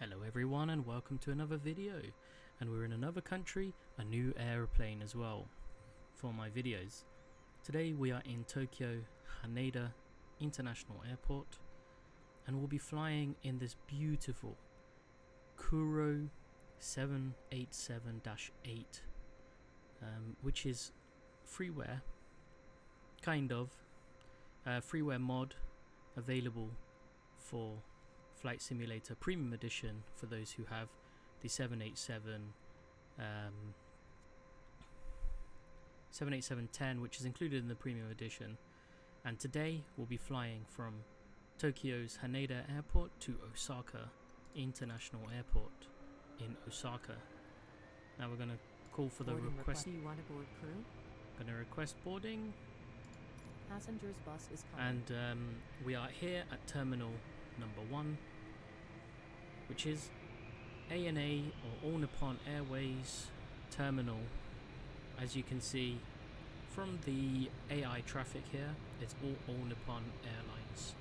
Hello everyone and welcome to another video, and we're in another country, a new aeroplane as well for my videos. Today we are in Tokyo Haneda International Airport and we'll be flying in this beautiful Kuro 787-8 which is freeware, freeware mod available for Flight Simulator Premium Edition for those who have the 787-10, which is included in the Premium Edition. And today we'll be flying from Tokyo's Haneda Airport to Osaka International Airport in Osaka. Now we're going to call for the request. Do you want to board crew? Going to request boarding. Passengers bus is coming. And we are here at Terminal Number 1, which is ANA or All Nippon Airways terminal. As you can see from the AI traffic here, it's all Nippon Airlines.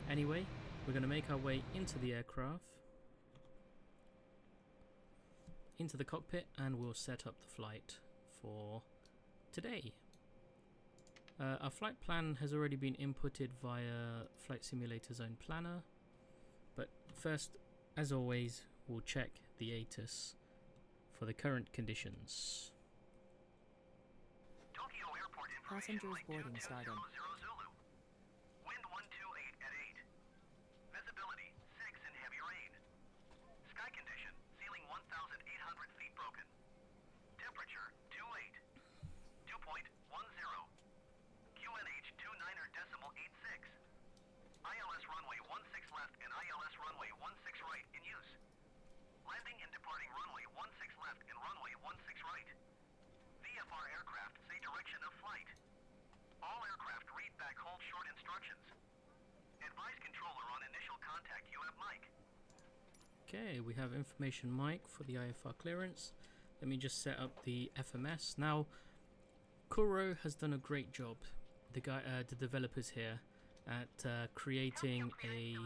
Anyway, we're going to make our way into the aircraft, into the cockpit, and we'll set up the flight for today. Our flight plan has already been inputted via Flight Simulator's own planner, but first, as always, we'll check the ATIS for the current conditions. Tokyo Airport Passengers boarding started. Wind 128 at 8. Visibility 6 and heavy rain. Sky condition, ceiling 1,800 feet broken. Temperature 28. Dew point 10. QNH 29.86. ILS runway 16 left and ILS runway 16 right in use. Landing and departing runway 16 left and runway 16 right. VFR aircraft say direction of flight. All aircraft read back hold short instructions. Advise controller on initial contact. You have mic. Okay, we have information mic for the IFR clearance. Let me just set up the FMS. Now, Kuro has done a great job, the developers here, at creating a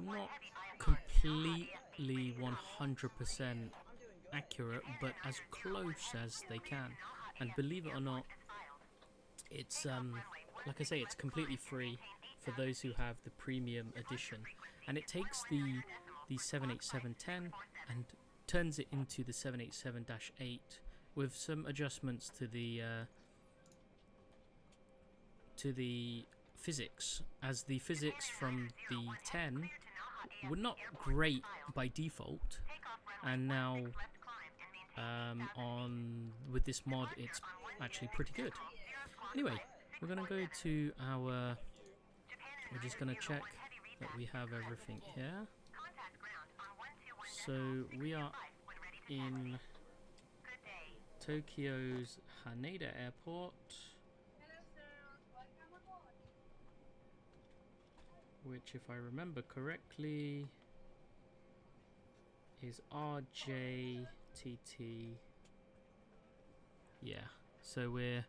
not completely 100% accurate, but as close as they can. And believe it or not, it's like I say, it's completely free for those who have the premium edition, and it takes the 787-10 and turns it into the 787-8 with some adjustments to the physics, as the physics from the 10 were not great by default, and now with this mod it's actually pretty good. Anyway, we're gonna go to our, we're just gonna check that we have everything here. So we are in Tokyo's Haneda Airport, which, if I remember correctly, is RJTT. Yeah, so we're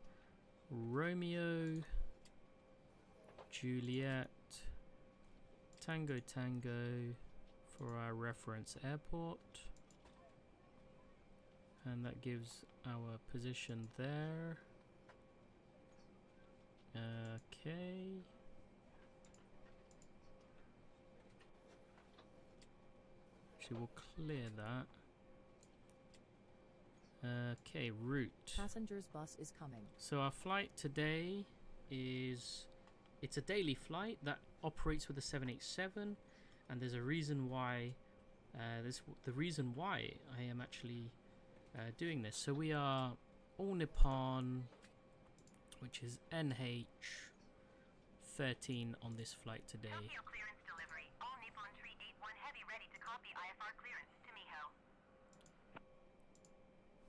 Romeo, Juliet, Tango Tango for our reference airport, and that gives our position there. Okay. Actually, we'll clear that. Okay, route. Passengers bus is coming. So our flight today is, it's a daily flight that operates with the 787, and there's a reason why. The reason why I am actually doing this. So we are All Nippon, which is NH13 on this flight today. Tokyo clearance delivery. All Nippon 381 heavy ready to copy IFR clearance to Miho.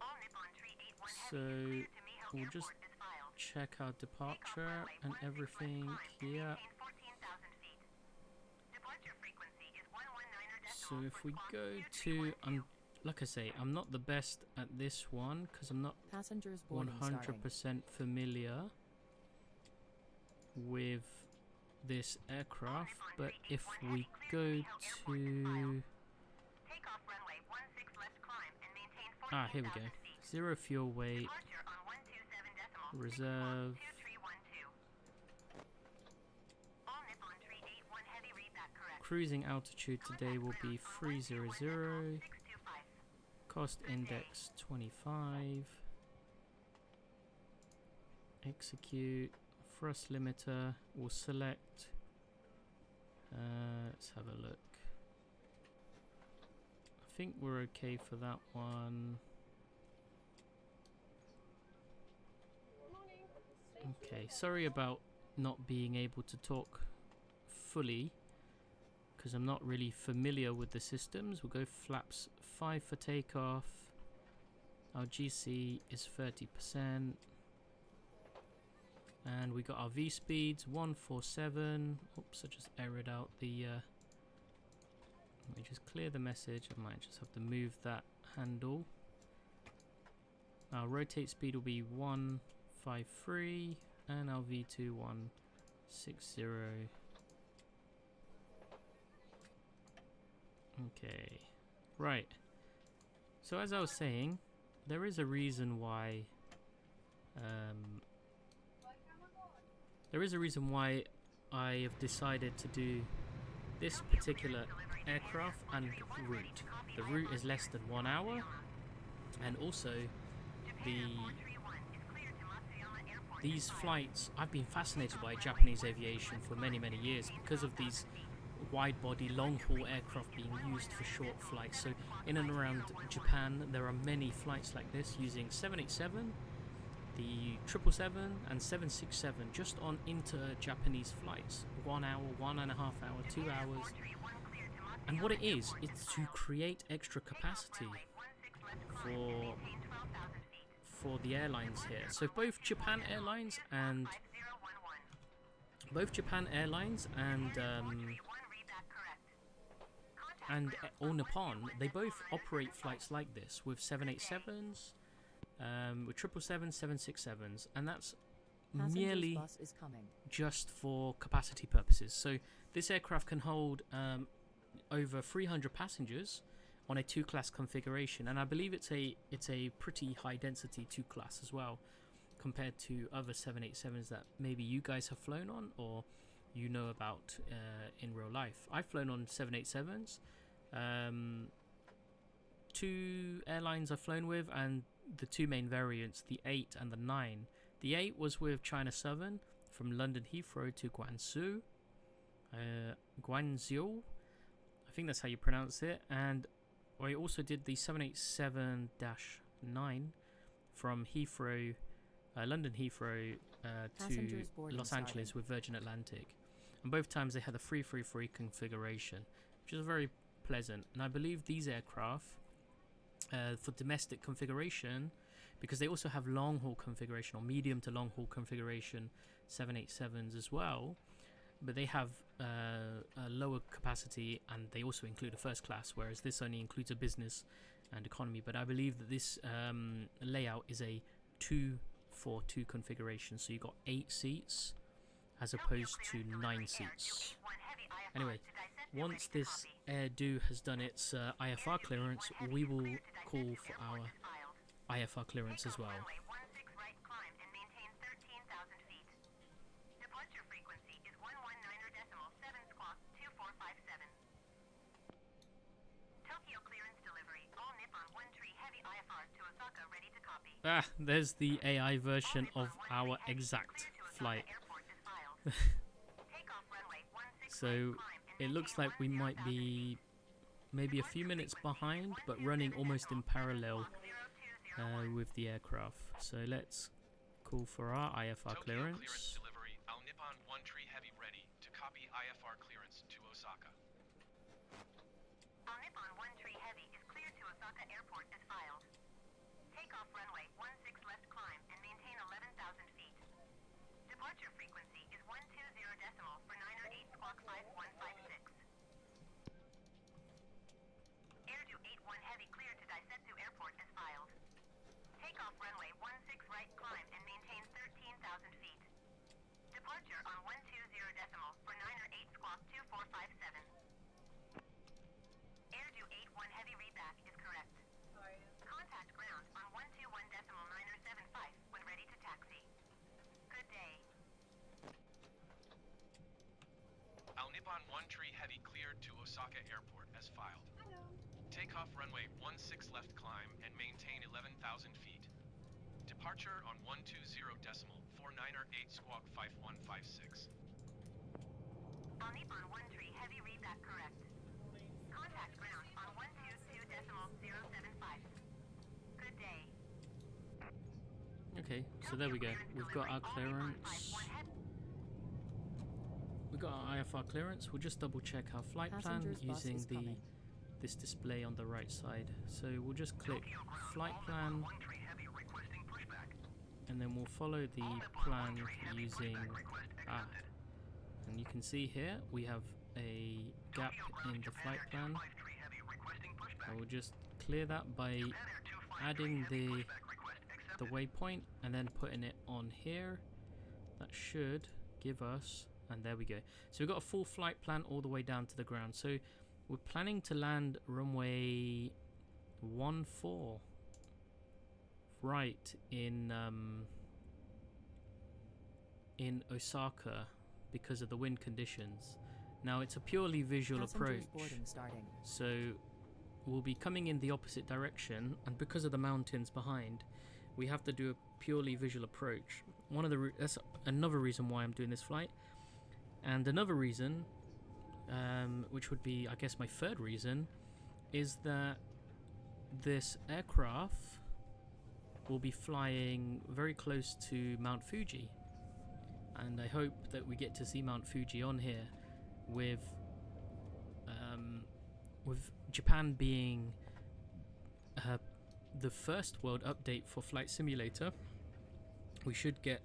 All Nippon 381 So heavy is cleared to Miho we'll Airport just is filed. check our departure Runway and 16 everything left climb and here. maintain 14,000 feet. Departure frequency is 119er So if we go to, like I say, I'm not the best at this one because I'm not Passengers boarding starting. 100% familiar with this aircraft, but if we go to... Takeoff runway 16 left climb and maintain Here we go. 14,000 feet. 0 fuel weight, Departure on 127 decimal. reserve. 2312. All Nippon tree 81 heavy readback correct. Cruising altitude today will be 300. 625. Cost index 25. Execute. Thrust limiter. We'll select. Let's have a look. I think we're okay for that one. Okay, sorry about not being able to talk fully because I'm not really familiar with the systems. We'll go flaps 5 for takeoff. Our GC is 30%. And we got our V speeds 147. Oops, I just errored out the... let me just clear the message. I might just have to move that handle. Our rotate speed will be 153 and our V2 160. Okay, right. So as I was saying, there is a reason why I have decided to do this particular aircraft and route. The route is less than 1 hour, and also these flights, I've been fascinated by Japanese aviation for many years because of these wide body long haul aircraft being used for short flights. So in and around Japan there are many flights like this using 787, the 777 and 767 just on inter-Japanese flights. 1 hour, 1.5 hours, 2 hours. And what it is, it's to create extra capacity for the airlines here. So both Japan Airlines and All Nippon, they both operate flights like this with 787s, with 777, 767s, and that's merely bus is coming. just for capacity purposes. So this aircraft can hold over 300 passengers on a 2-class configuration, and I believe it's a pretty high density 2-class as well compared to other 787s that maybe you guys have flown on or you know about in real life. I've flown on 787s. 2 airlines I've flown with, and the 2 main variants, the 8 and the 9. The 8 was with China Southern from London Heathrow to Guangzhou, I think that's how you pronounce it, and I also did the 787-9 from Heathrow, London Heathrow to Los Angeles with Virgin Atlantic, and both times they had a 333 configuration, which is very pleasant. And I believe these aircraft for domestic configuration, because they also have long haul configuration or medium to long haul configuration 787s as well, but they have a lower capacity and they also include a first class, whereas this only includes a business and economy. But I believe that this layout is a 2-4-2 configuration, so you got 8 seats as opposed to 9 seats. Anyway, once this Air Do has done its IFR clearance, we will call for our IFR clearance as well. There's the AI version of our exact flight. So it looks like we might be maybe a few minutes behind, but running almost in parallel with the aircraft. So let's call for our IFR clearance. All Nippon 1 Tree Heavy ready to copy IFR clearance to Osaka. All Nippon 1 Tree Heavy is cleared to Osaka Airport as filed. Takeoff runway 16 left climb and maintain 11,000 feet. Departure frequency is 120 decimal for 908 squawk 5156. Airdo 81 Heavy cleared to Daisetsu Airport as filed. Takeoff runway 16 right climb and maintain 13,000 feet. Departure on 120 decimal for Nippon 1 Heavy cleared to Osaka Airport as filed. Takeoff runway 16 left climb and maintain 11,000 feet. Departure on 120.49 squawk 5156. On Nippon 1 Heavy, read that correct. Contact ground on 122.075. Good day. Okay, so there we go. We've got our clearance. We've got our IFR clearance. We'll just double check our flight plan Passenger's bus using is coming. this display on the right side. So we'll just click flight plan, and then we'll follow the plan using and you can see here we have a gap in the flight plan. I will just clear that by adding the waypoint and then putting it on here. That should give us, and there we go. So we've got a full flight plan all the way down to the ground. So we're planning to land runway 14 right in Osaka because of the wind conditions. Now it's a purely visual Passengers approach, boarding starting. so we'll be coming in the opposite direction, and because of the mountains behind, we have to do a purely visual approach. That's another reason why I'm doing this flight, and another reason, which would be, I guess, my third reason, is that this aircraft will be flying very close to Mount Fuji, and I hope that we get to see Mount Fuji on here with Japan being the first world update for Flight Simulator. We should get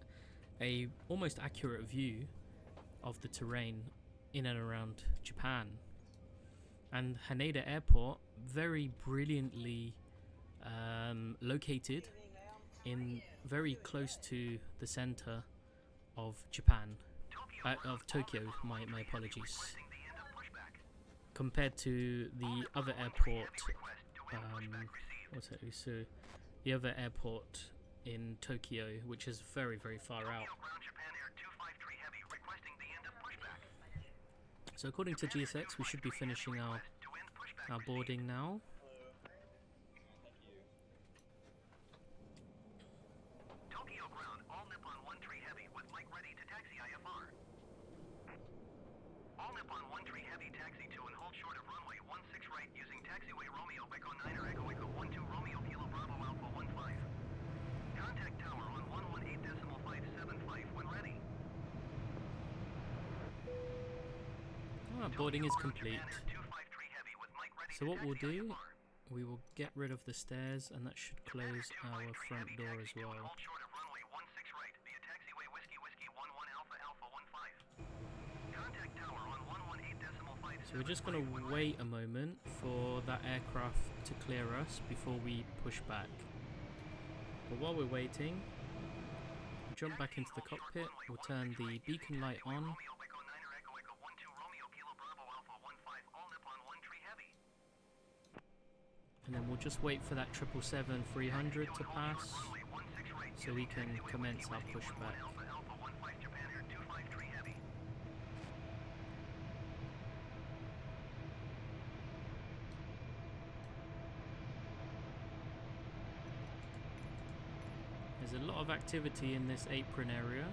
a almost accurate view of the terrain in and around Japan. And Haneda Airport, very brilliantly located in very close to the center of Japan, of Tokyo, my apologies, compared to the other airport, so the other airport in Tokyo, which is very, very far out. So according to GSX, we should be finishing our boarding now. Tokyo ground, all Nippon 1 Heavy with mic ready to taxi IFR. All Nippon 1 Heavy taxi to and hold short of runway 16 right using taxiway Romeo Echo 9 or Echo Echo 12 Romeo Kilo Bravo Alpha 15. Contact tower on 118.575 when ready. Boarding is complete. So what we'll do, we will get rid of the stairs, and that should close our front door as well. So we're just going to wait a moment for that aircraft to clear us before we push back. But while we're waiting, we'll jump back into the cockpit, we'll turn the beacon light on. And then we'll just wait for that 777-300 to pass so we can commence our pushback. There's a lot of activity in this apron area.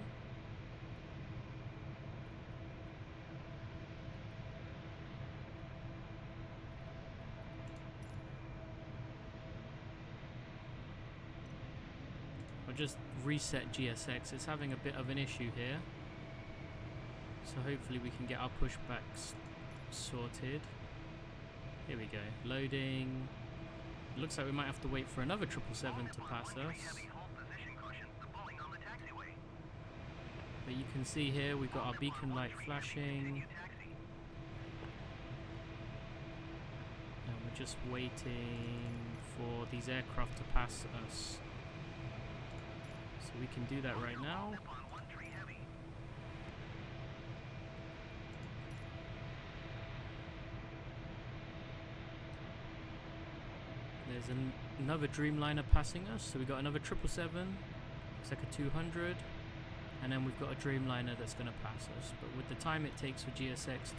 I'll just reset GSX, it's having a bit of an issue here. So hopefully we can get our pushbacks sorted. Here we go, loading. Looks like we might have to wait for another 777 to pass us. But you can see here we've got our beacon light flashing. And we're just waiting for these aircraft to pass us. So we can do that right now. There's another Dreamliner passing us, so we got another 777, looks like a 200, and then we've got a Dreamliner that's going to pass us. But with the time it takes for GSX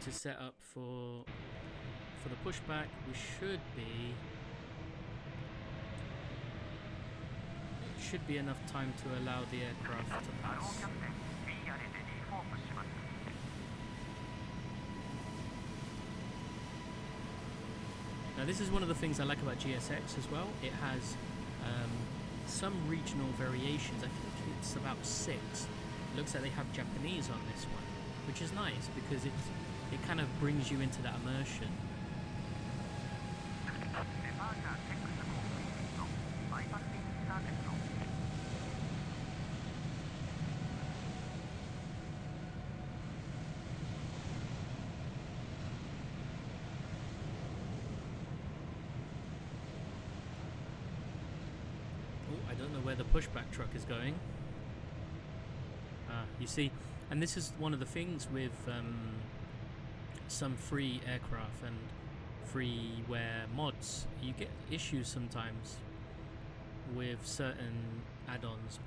to set up for the pushback, we should be enough time to allow the aircraft to pass. Now this is one of the things I like about GSX as well. It has some regional variations. I think it's about 6. It looks like they have Japanese on this one, which is nice because it kind of brings you into that immersion. I don't know where the pushback truck is going. You see, and this is one of the things with some free aircraft and freeware mods. You get issues sometimes with certain add-ons.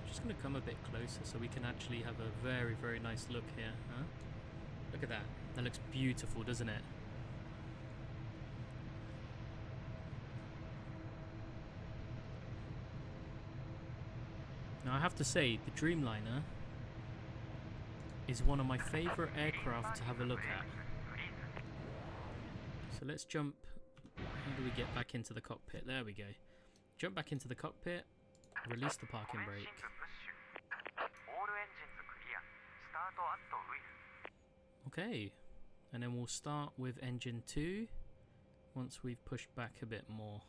Just going to come a bit closer so we can actually have a very, very nice look here. Huh? Look at that. That looks beautiful, doesn't it? Now I have to say, the Dreamliner is one of my favourite aircraft to have a look at. So let's jump. How do we get back into the cockpit? There we go. Jump back into the cockpit, release the parking brake. Okay, and then we'll start with engine 2 once we've pushed back a bit more.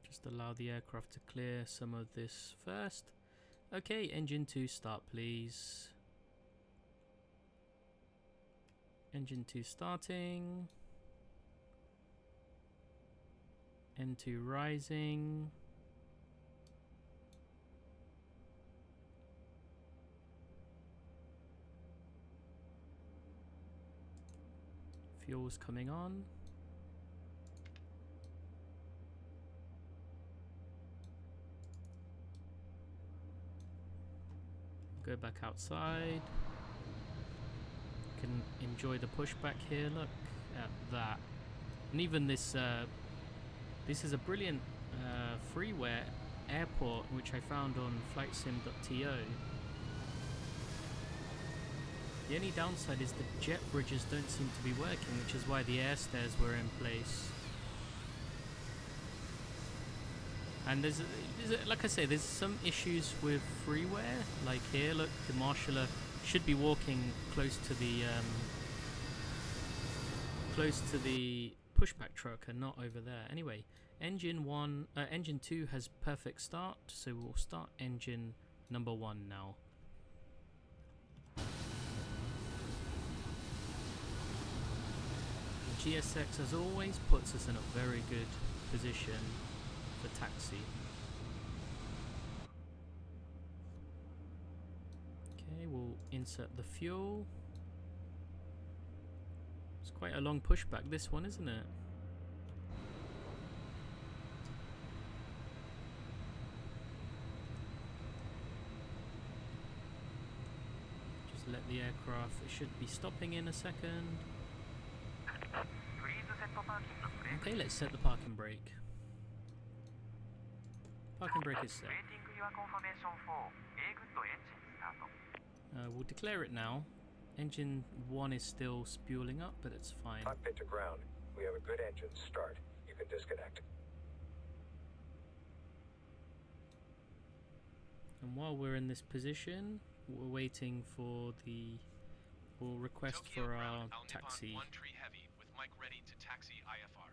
Just allow the aircraft to clear some of this first. Okay, engine 2 start please. Engine 2 starting. N2 rising. Fuel's coming on. Go back outside. Can enjoy the pushback here. Look at that. And even this this is a brilliant freeware airport which I found on flightsim.to. The only downside is the jet bridges don't seem to be working, which is why the air stairs were in place. And there's like I say, there's some issues with freeware. Like here, look, the marshaller should be walking close to the pushback truck and not over there. Anyway, engine 2 has perfect start, so we'll start engine number 1 now. GSX, as always, puts us in a very good position for taxi. Okay, we'll insert the fuel. It's quite a long pushback, this one, isn't it? Just let the aircraft, it should be stopping in a second. Okay, let's set the parking brake. Parking brake is set. We'll declare it now. Engine 1 is still spooling up, but it's fine. Cockpit to ground. We have a good engine. Start. You can disconnect. And while we're in this position, we're waiting for the... We'll request Tokyo for our ground, taxi. Al Nippon 1 tree heavy with Mike ready to taxi IFR.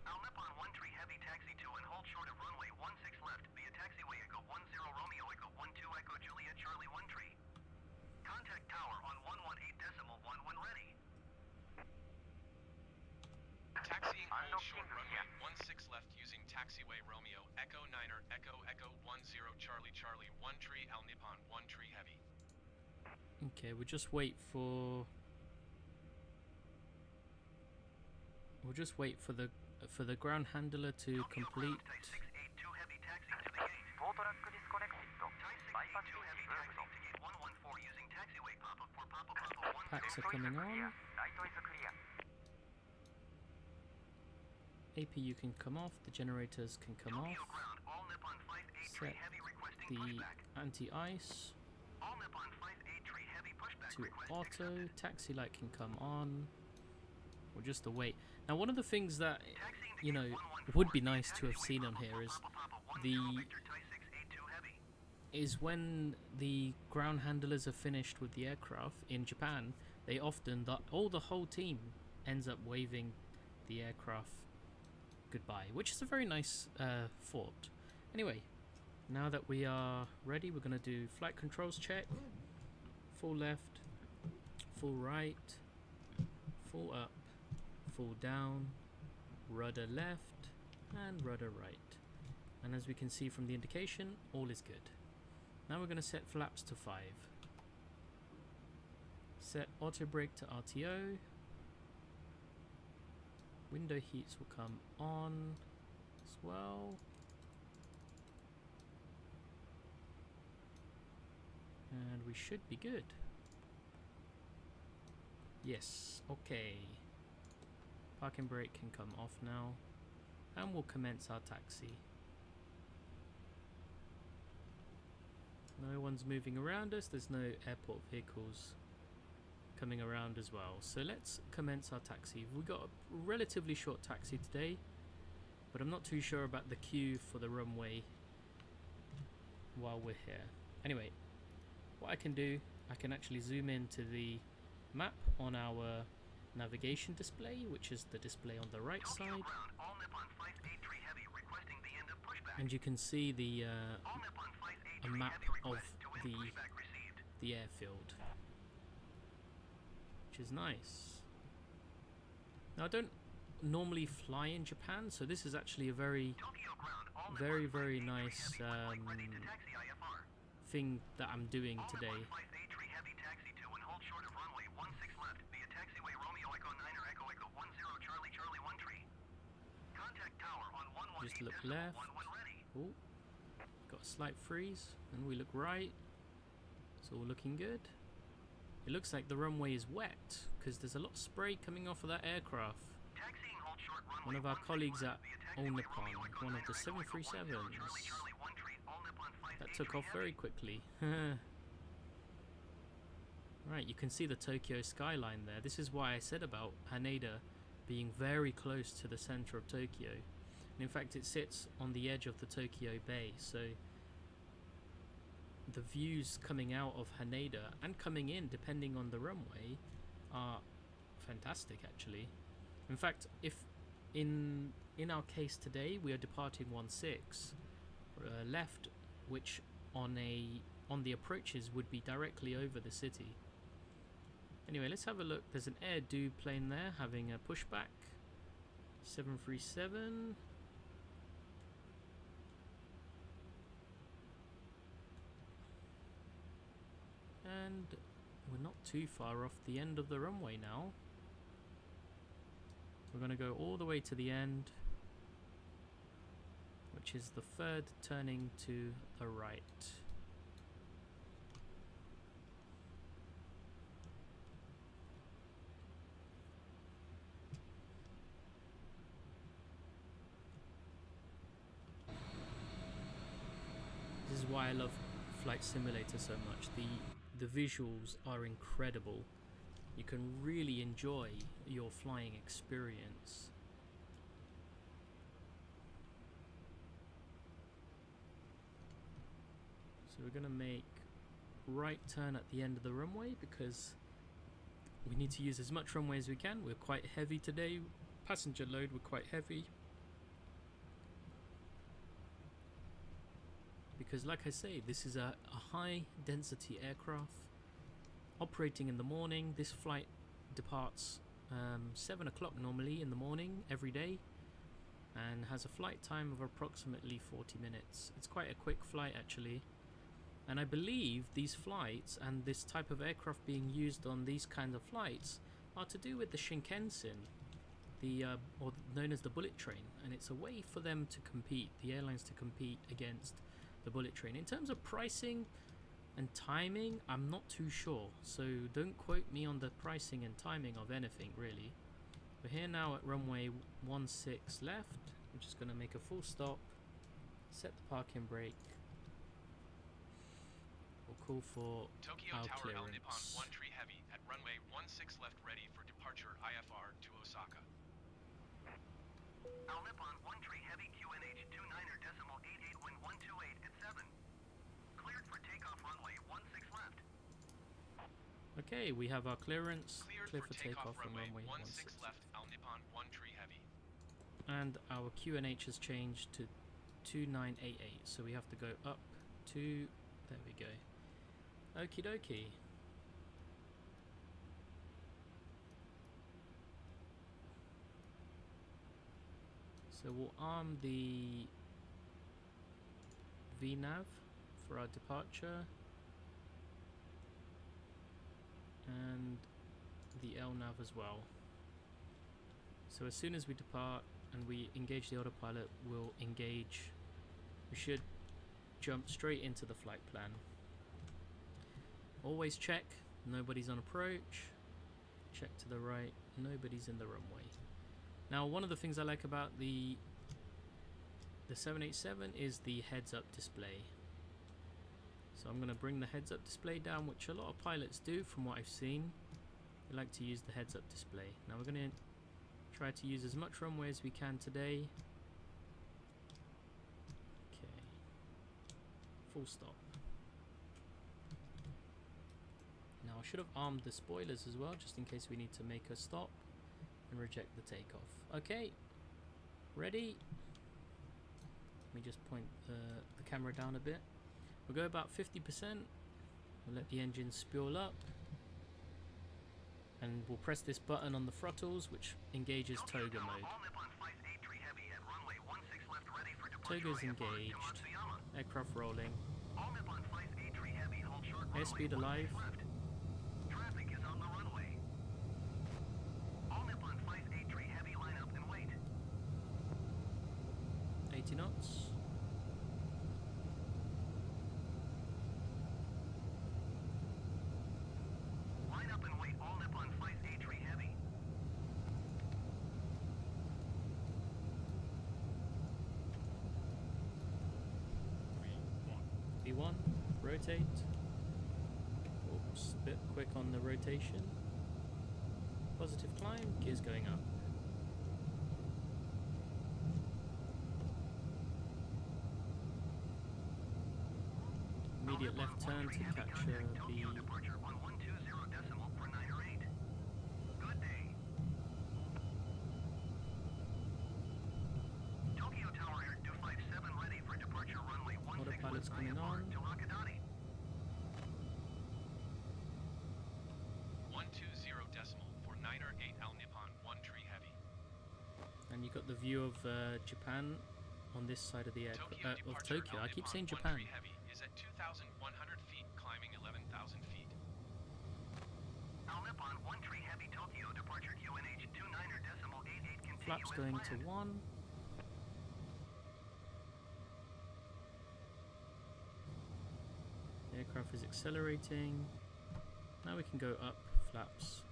Al Nippon 1 tree heavy taxi to and hold short of runway 16 left via taxiway Echo 10 Romeo Echo 12 Echo Juliet Charlie 1 tree. Contact tower on 118.1 when ready. Taxiing hold short runway 16 left using taxiway Romeo Echo 9er Echo Echo 10 Charlie Charlie 1 tree Al Nippon 1 tree heavy. Okay, we'll just wait for... We'll just wait for the ground handler to complete. Type 682 heavy taxi to the gate. 4トラックディスコネクティッド Type バイパス 682 ゲー heavy ジブーム taxi to gate 114 using taxiway pop-up for Papa 1. Packs are coming on. ライトイズクリア APU can come off, the generators can come off. Tokyo ground, all Nippon 583 Set heavy requesting the pushback. anti-ice All Nippon 583 heavy pushback to request auto. accepted. Taxi light can come on. We'll just await. Now, one of the things that, Taxiing to you gate know, 114 would be nice to have taxiway seen on pop-up here for is Papa 10 the Victor Type 682 heavy. is when the ground handlers are finished with the aircraft in Japan, they often, the whole team ends up waving the aircraft goodbye, which is a very nice thought. Anyway, now that we are ready, we're going to do flight controls check. Full left, full right, full up, full down, rudder left, and rudder right. And as we can see from the indication, all is good. Now we're going to set flaps to 5. Set auto brake to RTO. Window heats will come on as well. And we should be good. Yes, okay. Parking brake can come off now. And we'll commence our taxi. No one's moving around us, there's no airport vehicles coming around as well. So let's commence our taxi. We've got a relatively short taxi today, but I'm not too sure about the queue for the runway while we're here. Anyway, what I can do, I can actually zoom into the map on our navigation display, which is the display on the right Tokyo side, ground, all Nippon 583 heavy requesting the end of pushback. and you can see the All Nippon 583 map heavy of request to end pushback received. the airfield, which is nice. Now, I don't normally fly in Japan, so this is actually a very Tokyo ground, all very Nippon very 583 nice heavy ready to taxi IFR. thing that I'm doing All today. Nippon 583 heavy taxi to and hold short of runway 16 left via taxiway Romeo Echo 9 or Echo Echo 10 Charlie Charlie 1 tree. Contact tower on 118 Just look decimal left. 1 when ready. Oh, got a slight freeze, and we look right. It's all looking good. It looks like the runway is wet because there's a lot of spray coming off of that aircraft. Taxiing hold short runway One of our 16 colleagues left at via All taxiway Nippon, Romeo Echo one 9 of the or Echo Echo 10 737s, Charlie Charlie 1 tree. All Nippon 583 that took off very heavy. quickly. Right, you can see the Tokyo skyline there. This is why I said about Haneda being very close to the center of Tokyo. And in fact, it sits on the edge of the Tokyo Bay, so the views coming out of Haneda and coming in, depending on the runway, are fantastic actually. In fact, if in our case today we are departing 16 left, which on the approaches would be directly over the city. Anyway, let's have a look. There's an Air Do plane there having a pushback. 737. And we're not too far off the end of the runway now. We're going to go all the way to the end, which is the third turning to the right. This is why I love Flight Simulator so much. The visuals are incredible. You can really enjoy your flying experience. So we're going to make right turn at the end of the runway because we need to use as much runway as we can. We're quite heavy today. Passenger load, we're quite heavy. Because like I say, this is a high density aircraft operating in the morning. This flight departs 7 o'clock normally in the morning every day and has a flight time of approximately 40 minutes. It's quite a quick flight actually, And I believe these flights and this type of aircraft being used on these kinds of flights are to do with the Shinkansen, or known as the bullet train, and it's a way for them to compete, the airlines to compete against the bullet train. In terms of pricing and timing, I'm not too sure, so don't quote me on the pricing and timing of anything really. We're here now at runway 16 left. I'm just going to make a full stop, set the parking brake. We'll call for Tokyo our Tower L Nippon clearance. 1 tree heavy at runway 16 left ready for departure IFR to Osaka. Al Nippon 1 tree heavy QNH 29er decimal 88 wind 128 at 7. Cleared for takeoff runway 16 left. Okay, we have our clearance, Cleared clear for for takeoff on runway 16 16. left Al Nippon 1 tree heavy. And our QNH has changed to 2988, so we have to go up to, there we go. Okie dokie. So we'll arm the VNAV for our departure and the LNAV as well. So as soon as we depart and we engage the autopilot, we'll engage. We should jump straight into the flight plan. Always check, nobody's on approach. Check to the right, nobody's in the runway. Now, one of the things I like about the 787 is the heads-up display. So I'm going to bring the heads-up display down, which a lot of pilots do from what I've seen. They like to use the heads-up display. Now we're going to try to use as much runway as we can today. Okay. Full stop. Now I should have armed the spoilers as well, just in case we need to make a stop and reject the takeoff. Okay, ready? Let me just point the camera down a bit. We'll go about 50%. We'll let the engine spool up. And we'll press this button on the throttles, which engages toga mode. Toga's engaged. Aircraft rolling. Airspeed alive. Traffic is on the runway. All Nippon Flight 83 heavy line up and wait. 80 knots. Line up and wait. All Nippon Flight 83 heavy. V1, rotate. Oops, bit quick on the rotation. Positive climb, gears going up. Immediate left turn to capture Tokyo the departure on 120 decimal for 9 or 8. Good day. Tokyo Tower Air 257 ready for departure runway 16 autopilot's left coming on. IFR to Akadani. 120 decimal for 9er 8 Al Nippon 1 tree heavy. And you got the view of Japan on this side of the of Tokyo. I keep saying Japan. Heavy is at 2,100 feet, climbing 11,000 feet. Al Nippon 1 tree heavy Tokyo departure QNH 29er decimal 88 continue Flaps as going planned. to 1. The aircraft is accelerating. Now we can go up. Flaps.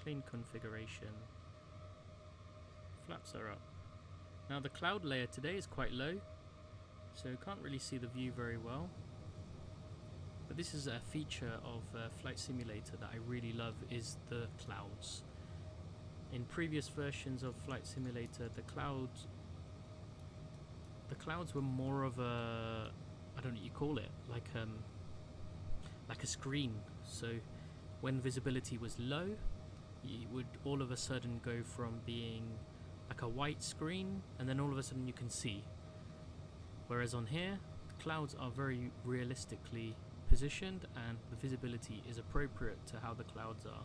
Clean configuration. Flaps are up. Now the cloud layer today is quite low, so can't really see the view very well. But this is a feature of Flight Simulator that I really love, is the clouds. In previous versions of Flight Simulator, the clouds were more of a, I don't know what you call it, like a screen. So when visibility was low, you would all of a sudden go from being like a white screen, and then all of a sudden you can see. Whereas on here, the clouds are very realistically positioned, and the visibility is appropriate to how the clouds are.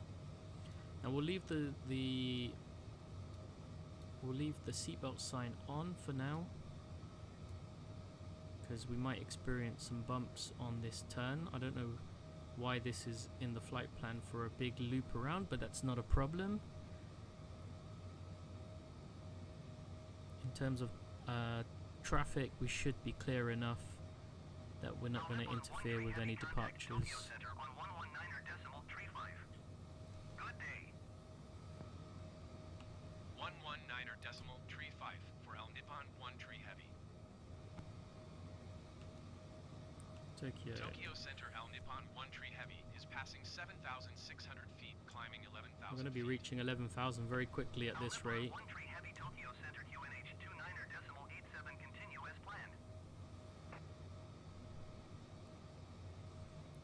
Now we'll leave the seatbelt sign on for now, because we might experience some bumps on this turn. I don't know why this is in the flight plan for a big loop around, but that's not a problem. In terms of traffic, we should be clear enough that we're not going to interfere with any departures. Tokyo Center on 119.35. Good day. 119.35 for Al Nippon 1 Tree Heavy. Tokyo. Tokyo Center Al Nippon 1 Tree Heavy is passing 7,600 feet, climbing 11,000 We're going to be feet. reaching 11,000 very quickly at this rate. 1 Tree Heavy Tokyo Center QNH 29.87 continue as planned.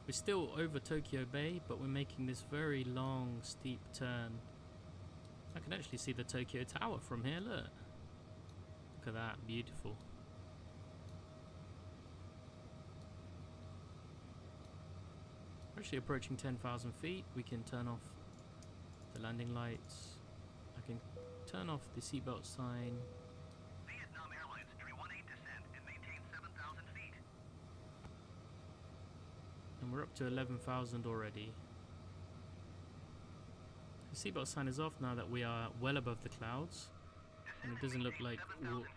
We're still over Tokyo Bay, but we're making this very long, steep turn. I can actually see the Tokyo Tower from here, look. Look at that, beautiful. We're actually approaching 10,000 feet. We can turn off the landing lights. I can turn off the seatbelt sign. Vietnam Airlines 318 descend and maintain 7,000 feet. And we're up to 11,000 already. The seatbelt sign is off now that we are well above the clouds. And it doesn't look like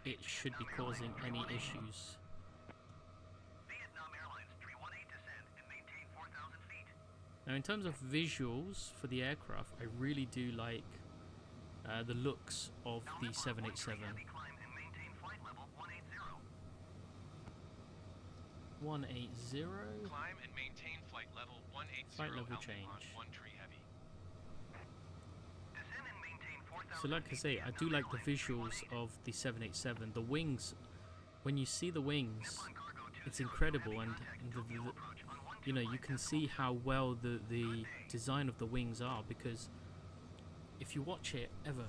it should be causing any issues. Vietnam Airlines 318 descend and maintain 4,000 feet. Now in terms of visuals for the aircraft, I really do like the looks of the 787. Heavy climb and maintain flight level 180. 180. Climb and maintain flight level 180. Flight level Al Nippon change. 1 Tree Heavy. Descend and maintain 4,000 So like I say, I do like the visuals of the 787. The wings, when you see the wings, it's incredible, and you know, you can see how well the design of the wings are, because if you watch it ever,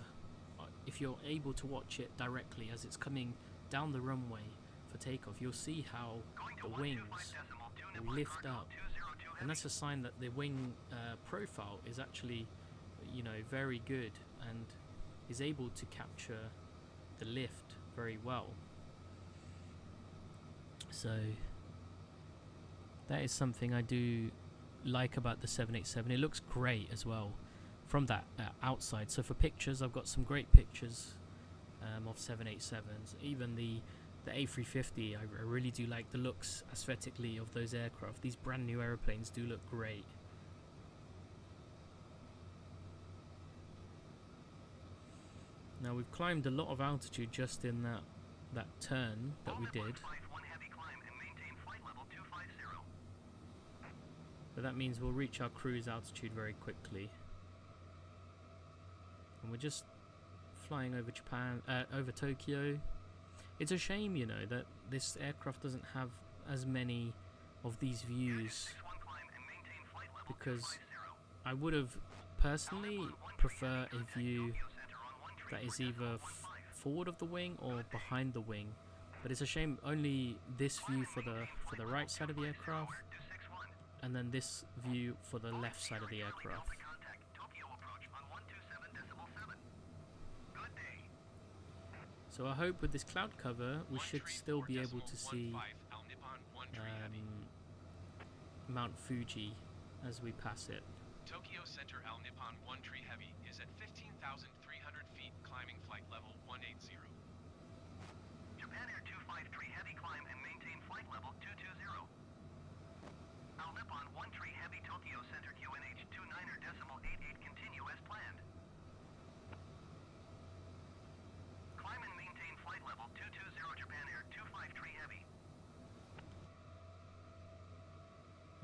if you're able to watch it directly as it's coming down the runway for takeoff, you'll see how the wings will lift up, and that's a sign that the wing profile is actually, you know, very good and is able to capture the lift very well. So that is something I do like about the 787. It looks great as well from that outside. So for pictures, I've got some great pictures of 787s. Even the A350, I really do like the looks aesthetically of those aircraft. These brand new aeroplanes do look great. Now we've climbed a lot of altitude just in that turn that we did. But that means we'll reach our cruise altitude very quickly. And we're just flying over Japan, over Tokyo. It's a shame, you know, that this aircraft doesn't have as many of these views, because I would have personally prefer a view that is either forward of the wing or behind the wing. But it's a shame only this view for the right side of the aircraft, and then this view for the left side of the aircraft. So I hope with this cloud cover we should still be able to see Mount Fuji as we pass it. Tokyo Center Al Nippon 1 Tree Heavy is at 15,300 feet, climbing flight level 180. Japan Air 253 heavy climb and maintain flight level 220. Al Nippon 1 Tree Heavy Tokyo Center QNH 29.88 continue as planned. Climb and maintain flight level 220 Japan Air 253 heavy.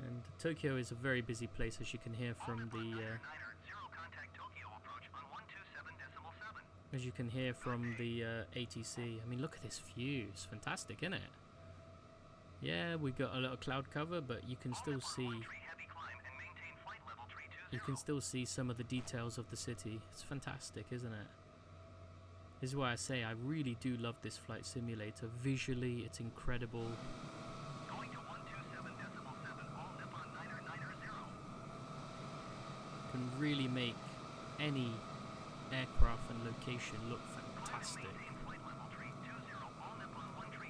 And Tokyo is a very busy place, as you can hear from the Zero contact Tokyo approach on 127.7. as you can hear from the ATC. I mean, look at this view. It's fantastic, isn't it? Yeah, we've got a little cloud cover, but you can still see some of the details of the city. It's fantastic, isn't it? This is why I say I really do love this flight simulator. Visually, it's incredible. Going to 127.7, all Nippon 990. Can really make any aircraft and location look fantastic.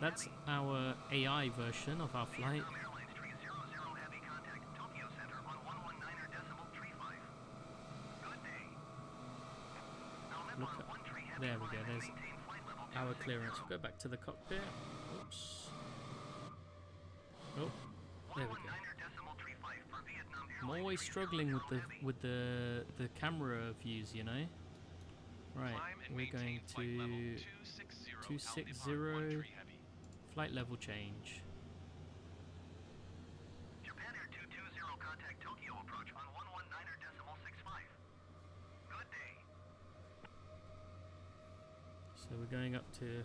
That's our AI version of our flight. Airlines tree 00 heavy contact Tokyo Center on 119er decimal tree 5. Good day. Now Look on at, 1 tree heavy there we go. climb and There's maintain flight level our 260. clearance. We'll go back to the cockpit. Oops. Oh, there we go. 119er decimal tree 5 for Vietnam I'm Airlines always tree struggling 00 with the camera views, you know. Right, Climb and we're going maintain flight level to 260 260 Al Nippon 1 tree heavy. flight level change. Japan Air 220 contact Tokyo approach on 119er decimal 65. Good day. So we're going up to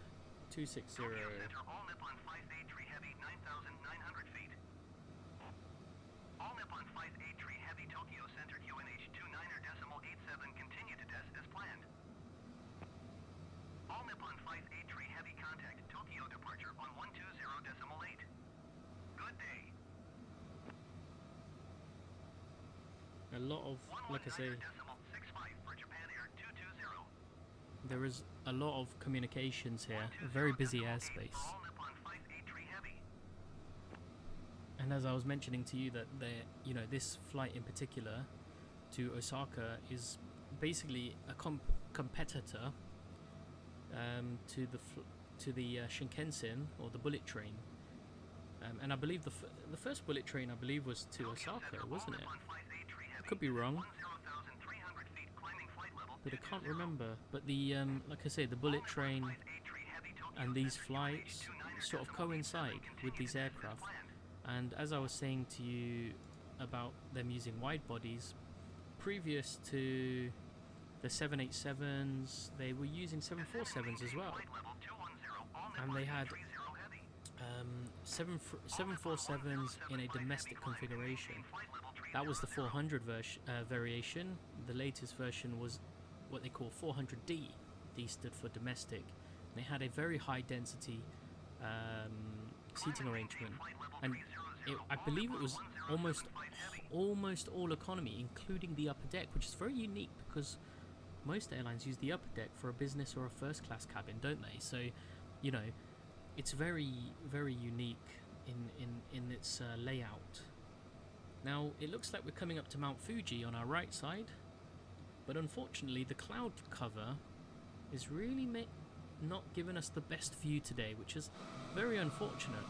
260. Tokyo Center all Nippon 583 heavy 9,900 feet. All Nippon 583 heavy Tokyo Center QNH 29er decimal 87 continue to test as planned. All Nippon 583 heavy contact Tokyo departure on 120 decimal 8. Good day. A lot of, like I say, 119er decimal 65 for Japan Air 220. there is a lot of communications here. A very busy airspace. All Nippon 583 heavy. And as I was mentioning to you that you know, this flight in particular to Osaka is basically a competitor to the Shinkansen or the bullet train. And I believe the first bullet train, I believe, was to Osaka, wasn't it? Could be wrong, but I can't remember. But the like I say, the bullet train and these flights sort of coincide with these aircraft. And as I was saying to you about them using wide bodies, previous to the 787s, they were using 747s as well. And they had 747s in a domestic configuration. That was the 400 variation. The latest version was what they call 400D. D stood for domestic. They had a very high density seating arrangement, and I believe it was almost all economy, including the upper deck, which is very unique because most airlines use the upper deck for a business or a first class cabin, don't they? So, you know, it's very, very unique in its layout. Now, it looks like we're coming up to Mount Fuji on our right side, but unfortunately the cloud cover is really not giving us the best view today, which is very unfortunate.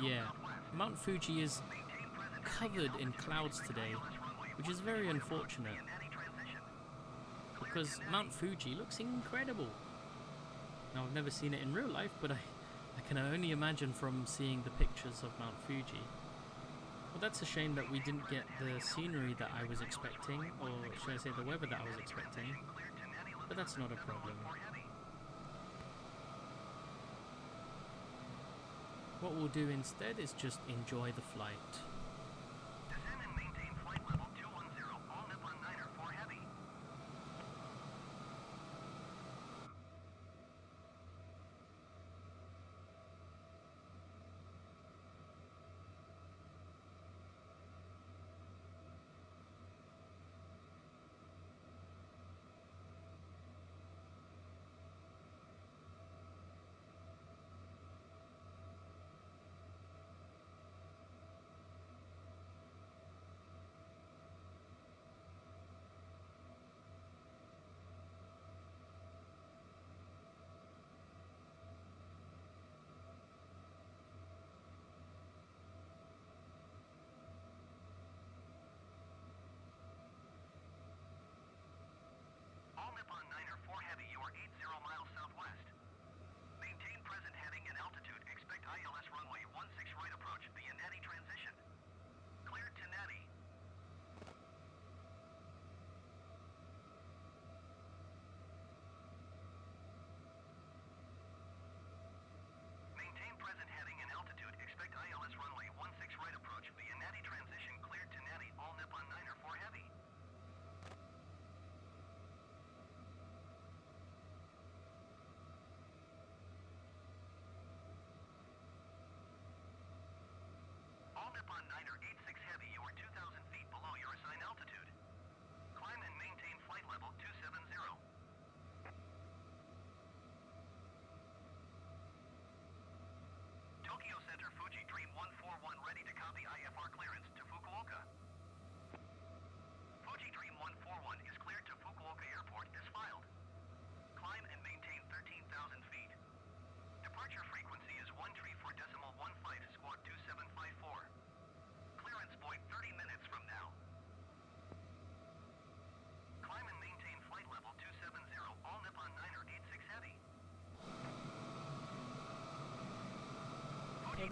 Yeah, Mount Fuji is covered in clouds today, which is very unfortunate, because Mount Fuji looks incredible. Now, I've never seen it in real life, but I can only imagine from seeing the pictures of Mount Fuji. Well, that's a shame that we didn't get the scenery that I was expecting, or should I say the weather that I was expecting, but that's not a problem. What we'll do instead is just enjoy the flight. Descend and maintain flight level 210, all Nippon 9er for heavy.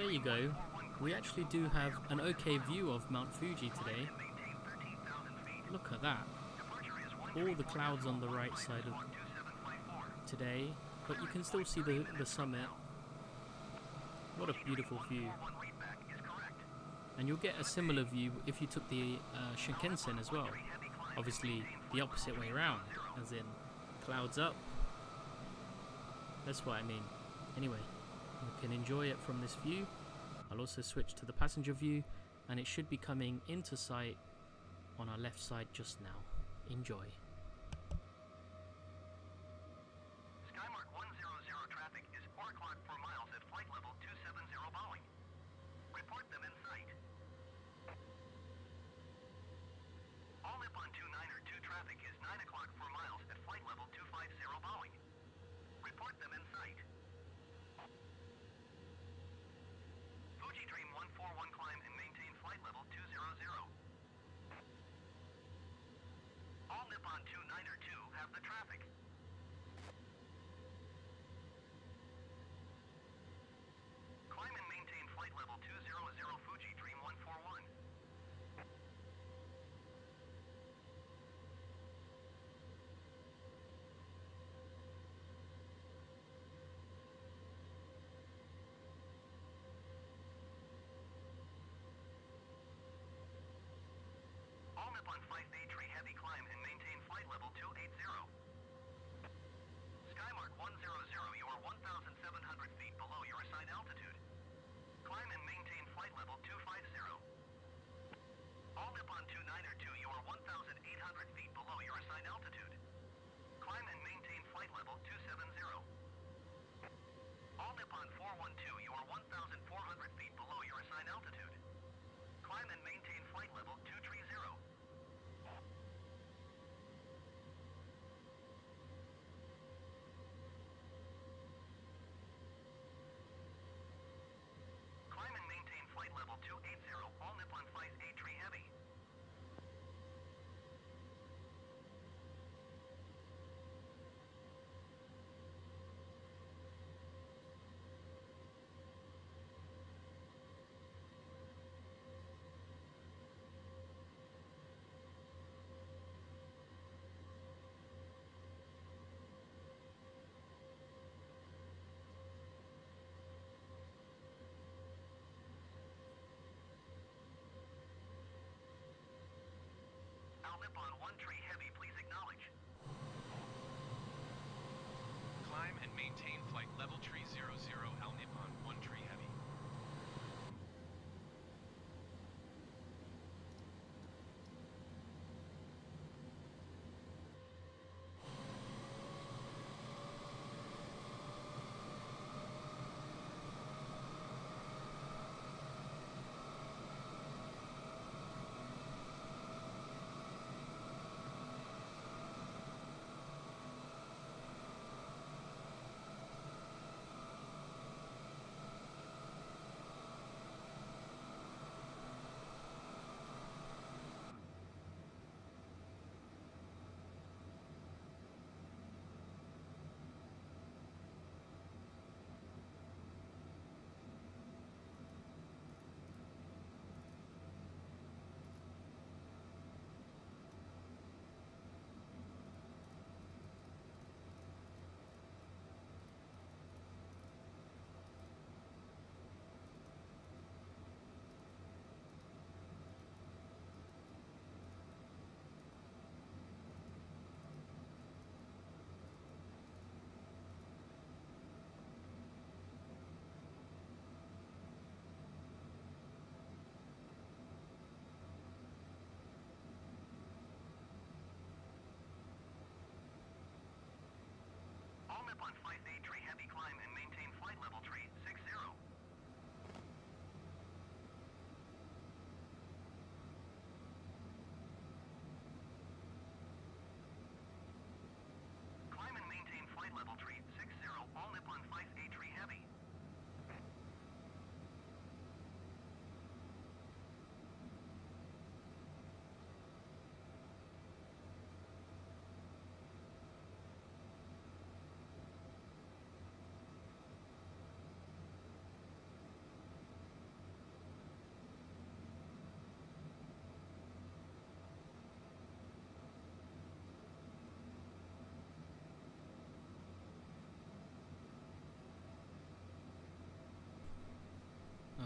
there you go. We actually do have an okay view of Mount Fuji today. Look at that. All the clouds on the right side of today, but you can still see the summit. What a beautiful view. And you'll get a similar view if you took the Shinkansen as well. Obviously the opposite way around, as in clouds up. That's what I mean. Anyway, you can enjoy it from this view. I'll also switch to the passenger view, and it should be coming into sight on our left side just now. Enjoy. Skymark 100 traffic is 4 o'clock 4 miles at flight level 270 Boeing. Report them in sight. All Nippon 292 traffic is 9 o'clock 4 miles at flight level 250 Boeing. Report them in sight. Fuji Dream 141 climb and maintain flight level 200. All Nippon 292 have the traffic. Climb and maintain flight level 200 Fuji Dream 141. All Nippon 583 heavy climb and maintain flight level 280.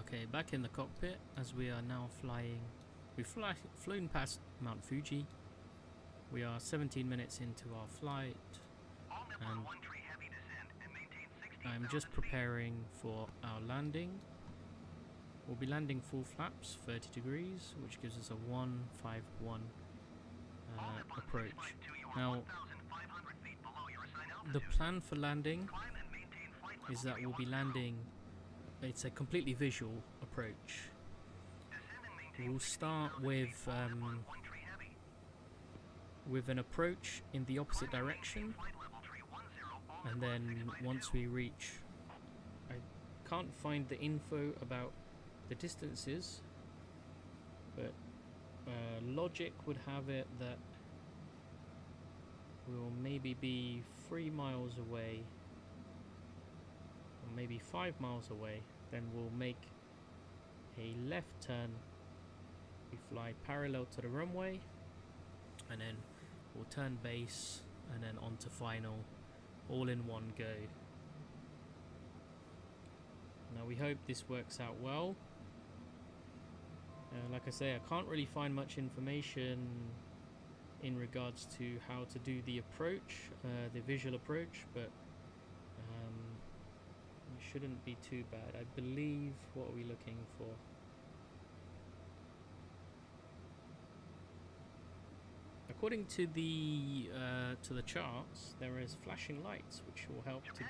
Okay, back in the cockpit as we are now flying. We've flown past Mount Fuji. We are 17 minutes into our flight, and I'm just preparing for our landing. We'll be landing full flaps, 30 degrees, which gives us a 151 approach. Now, the plan for landing is that we'll be landing, it's a completely visual approach. We'll start with an approach in the opposite direction, and then once we reach, I can't find the info about the distances, but logic would have it that we'll maybe be 3 miles away, or maybe 5 miles away. Then we'll make a left turn. We fly parallel to the runway, and then we'll turn base, and then onto final, all in one go. Now we hope this works out well. Like I say, I can't really find much information in regards to how to do the approach, the visual approach, but it shouldn't be too bad. I believe, what are we looking for? According to the charts, there is flashing lights which will help to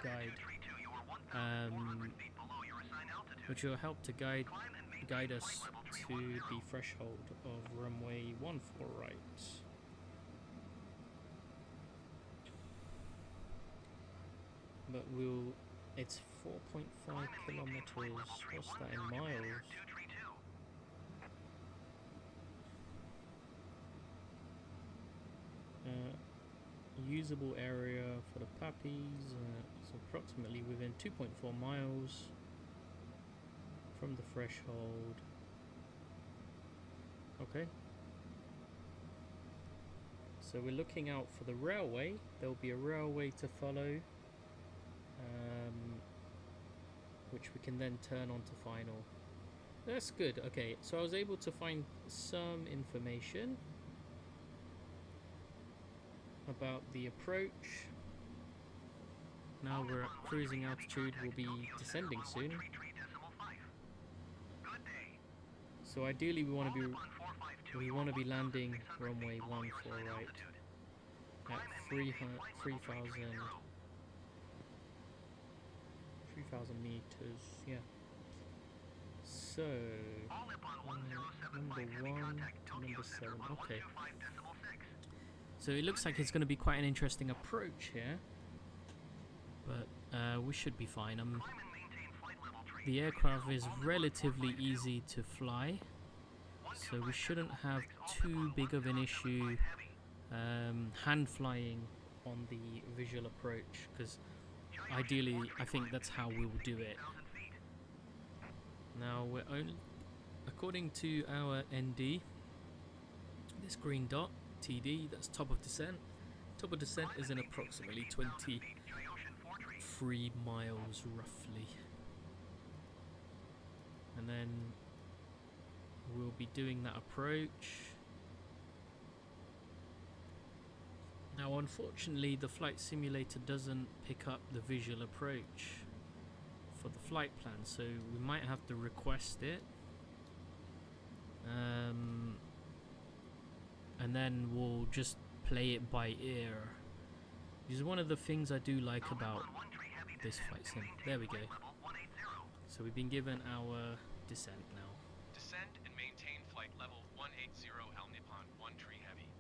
guide guide us to the threshold of runway 14 right. But it's 4.5 kilometers. What's that in miles? Usable area for the puppies is approximately within 2.4 miles from the threshold. Okay. So we're looking out for the railway. There will be a railway to follow, which we can then turn on to final. That's good. Okay, so I was able to find some information about the approach. Now we're at cruising altitude. We'll be descending soon. So ideally we want to be landing runway 14 right at 3,000 meters. Yeah. So number 1 to number 7. Okay. So it looks like it's going to be quite an interesting approach here, but we should be fine. The aircraft is relatively easy to fly, so we shouldn't have too big of an issue hand flying on the visual approach, because ideally I think that's how we will do it. Now we're only, according to our ND, this green dot TD, that's top of descent. Top of descent is in approximately 23 miles roughly. And then we'll be doing that approach. Now unfortunately the flight simulator doesn't pick up the visual approach for the flight plan, so we might have to request it. And then we'll just play it by ear. This is one of the things I do like about this flight sim. There we go. So we've been given our descent now. Descend and maintain flight level 180 Al Nippon 1 tree heavy.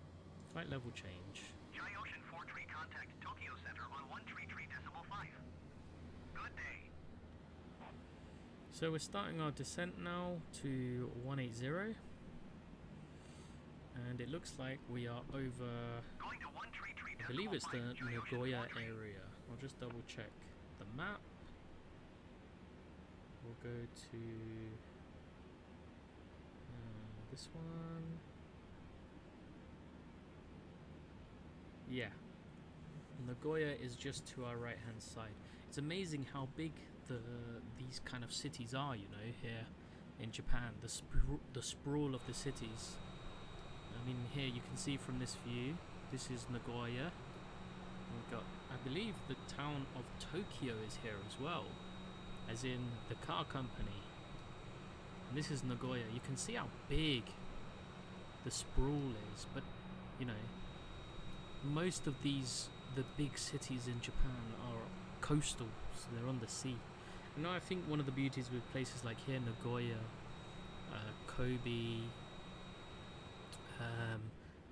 Flight level change. Ocean 4 tree contact Tokyo Center on 133.5. Good day. So we're starting our descent now to 180. And it looks like we are over, I believe it's the Nagoya area. I'll just double check the map. We'll go to this one. Yeah, Nagoya is just to our right hand side. It's amazing how big these kind of cities are, you know, here in Japan. The sprawl of the cities. I mean, here you can see from this view. This is Nagoya. We've got, I believe, the town of Tokyo is here as well, as in the car company. And this is Nagoya. You can see how big the sprawl is, but you know, most of the big cities in Japan are coastal, so they're on the sea. You know, I think one of the beauties with places like here, Nagoya, Kobe,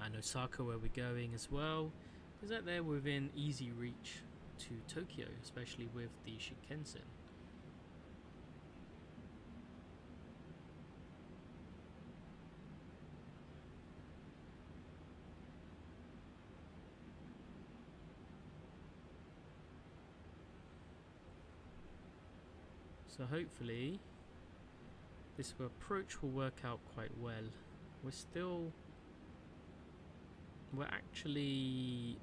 and Osaka, where we're going as well, is that they're within easy reach to Tokyo, especially with the Shinkansen. So hopefully this approach will work out quite well. We're actually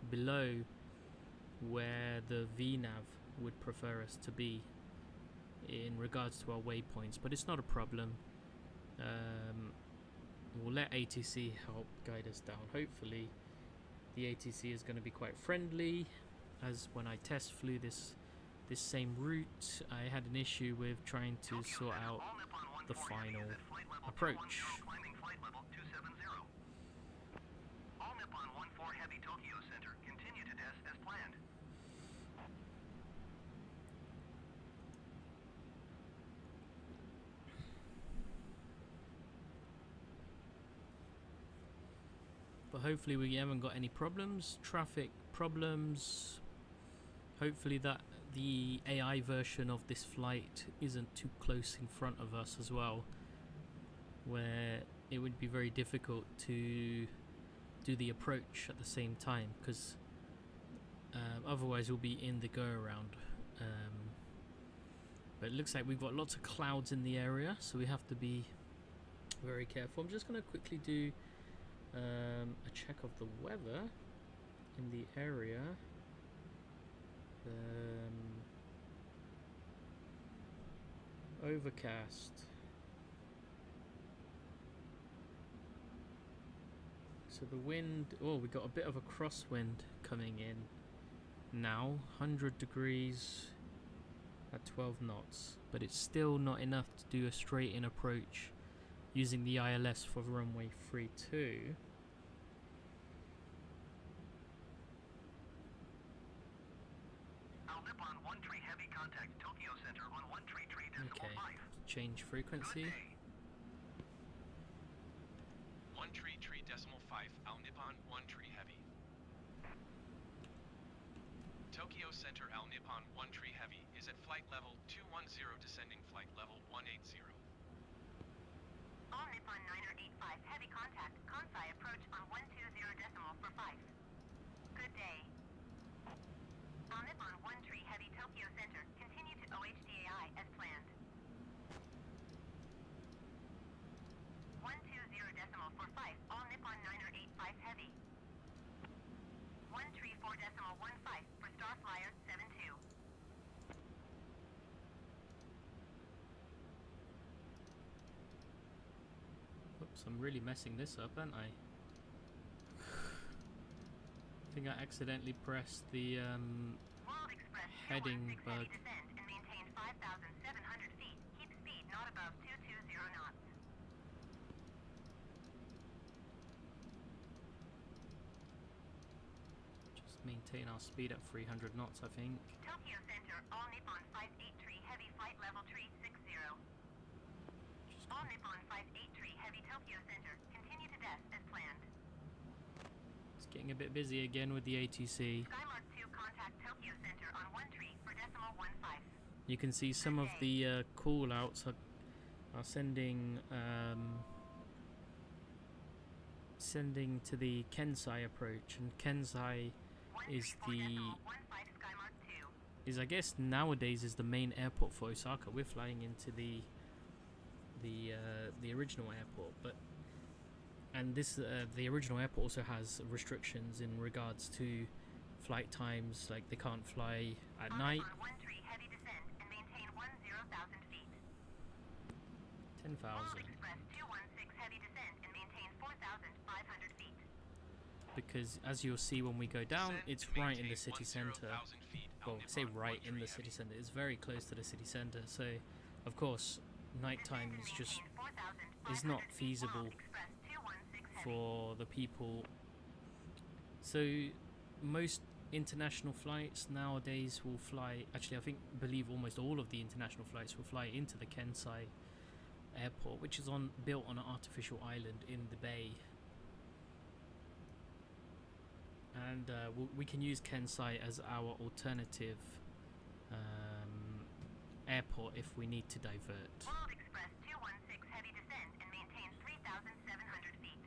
below where the VNav would prefer us to be in regards to our waypoints, but it's not a problem. We'll let ATC help guide us down. Hopefully the ATC is going to be quite friendly, as when I test flew this same route, I had an issue with trying to sort out the final approach. All Nippon 1-4 Heavy Tokyo Center, continue to test as planned. But hopefully we haven't got any problems, traffic problems. Hopefully that the AI version of this flight isn't too close in front of us as well, where it would be very difficult to do the approach at the same time, because otherwise we'll be in the go around. But it looks like we've got lots of clouds in the area, so we have to be very careful. I'm just going to quickly do a check of the weather in the area. Overcast. So the wind, oh, we got a bit of a crosswind coming in now, 100 degrees at 12 knots, but it's still not enough to do a straight in approach using the ILS for runway 32. Okay, change frequency. 133.5, Al Nippon 1-3 Heavy. Tokyo Center Al Nippon 1-3 Heavy is at flight level 210, descending flight level 180. All Nippon 985 heavy contact. Kansai approach on 120 decimal for 5. Good day. All Nippon 1-3 heavy Tokyo Center. Continue to OHDAI as planned. 120 decimal for 5. All Nippon 985 heavy. 134 decimal 15 for Star Flyer 72. Oops, I'm really messing this up, aren't I? I think I accidentally pressed the World Express heading 216 bug. heavy descent and maintain 5,700 feet. Keep speed not above 220 knots. Just maintain our speed at 300 knots, I think. Tokyo Center, All Nippon 583 heavy flight level 360. Just All Nippon 583 heavy Tokyo Center. Continue to desk as planned. It's getting a bit busy again with the ATC. Skymark 2 contact Tokyo Center on 13 for decimal 15. You can see some of the call outs are sending sending to the Kensai approach, and Kensai is 134 the decimal 15 Skymark 2. is I guess nowadays is the main airport for Osaka. We're flying into the original airport, but and this the original airport also has restrictions in regards to flight times, like they can't fly at night. On 13 heavy descent and maintain 10,000 10,000. Express 216 heavy descent and maintain 4,500 feet. Because as you'll see when we go down, Descend it's and right in the maintain city centre. 10,000 feet, Well, I say Nippon right in 13 the city centre. It's very close to the city centre. So, of course, nighttime is just is not feasible Express 216 heavy. for the people. So most international flights nowadays will fly, actually I believe almost all of the international flights will fly into the Kansai airport, which is built on an artificial island in the bay. And we can use Kansai as our alternative airport if we need to divert. World Express 216 heavy descent and maintain 3,700 feet.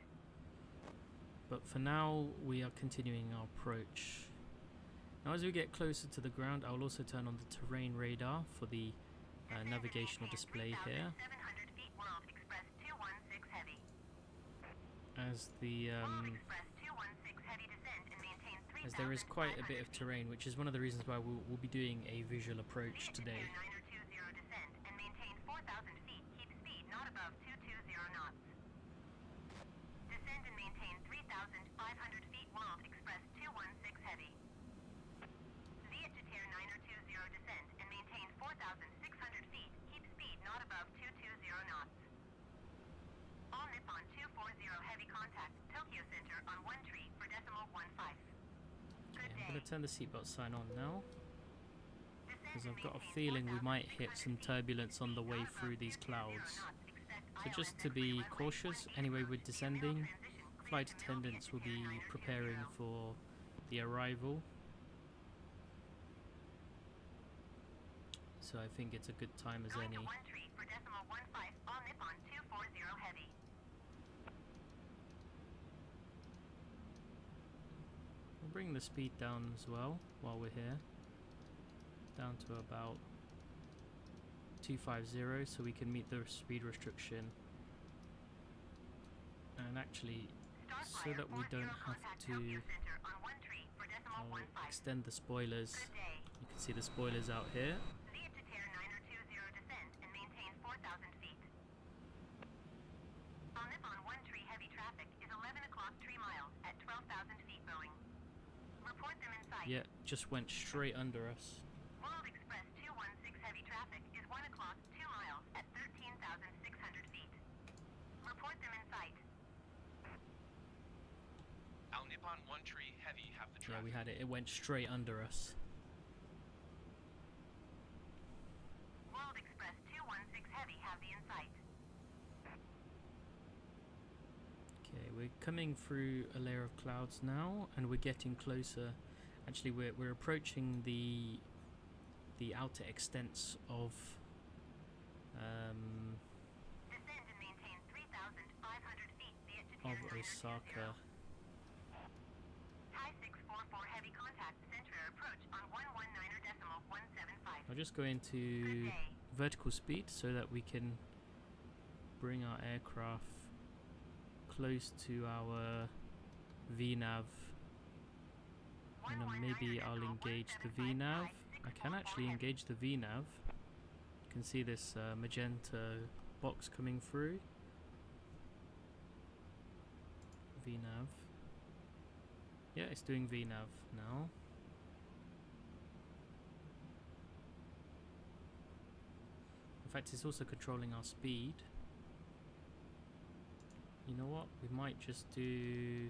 But for now, we are continuing our approach. Now, as we get closer to the ground, I'll also turn on the terrain radar for the navigational display here. 700 feet. World Express 216 heavy. As the World Express 216 heavy descent and maintain 3,500 as there is quite a bit of terrain, which is one of the reasons why we'll be doing a visual approach today. 920 descent and maintain 4,000 feet. Keep speed not above 220 knots. Descend and maintain 3,500 feet. World Express 216 heavy. Vietjeter 920 descend and maintain 4,600 feet. Keep speed not above 220 knots. All Nippon 240 heavy contact. Tokyo Center on 1 tree for decimal 15. Good I'm day. going to turn the seatbelt sign on now, Descend because and I've got a maintain feeling we might 4,600 hit some feet. turbulence on the Speed way not through above these 220 clouds. knots. Expect So ILS just to and be runway cautious, 18 anyway we're approach. descending, Transition flight cleared to attendants will be Vietjeter 920. preparing for the arrival. So I think it's a good time as Going any. to 1 tree for decimal 15. All Nippon 240 heavy. We'll bring the speed down as well while we're here, down to about 250 so we can meet the speed restriction, and actually so that we don't have to extend the spoilers. Good day. You can see the spoilers out here. Vietjeter 920 descend and maintain 4,000 feet. On Nippon 1 tree heavy traffic is 11 o'clock 3 miles at 12,000 feet Boeing. Report them in sight. Yeah, just went straight under us. World Express 216 heavy traffic is 1 o'clock 2 miles at 13,600 feet. Report them in sight. Al Nippon 1 tree heavy have the Yeah, traffic. we had it. It went straight under us. World Express 216 heavy have the in sight. Okay, we're coming through a layer of clouds now, and we're getting closer. Actually, we're approaching the outer extents of Descend and maintain 3,500 feet. Vietjeter 920. Osaka. Thai 644 heavy contact. Center approach on 119 decimal 175. I'll just go into Good day. vertical speed so that we can bring our aircraft close to our VNAV, and then maybe I'll engage the VNAV. I can actually engage the VNAV. You can see this magenta box coming through. VNAV. Yeah, it's doing VNAV now. In fact, it's also controlling our speed. You know what? We might just do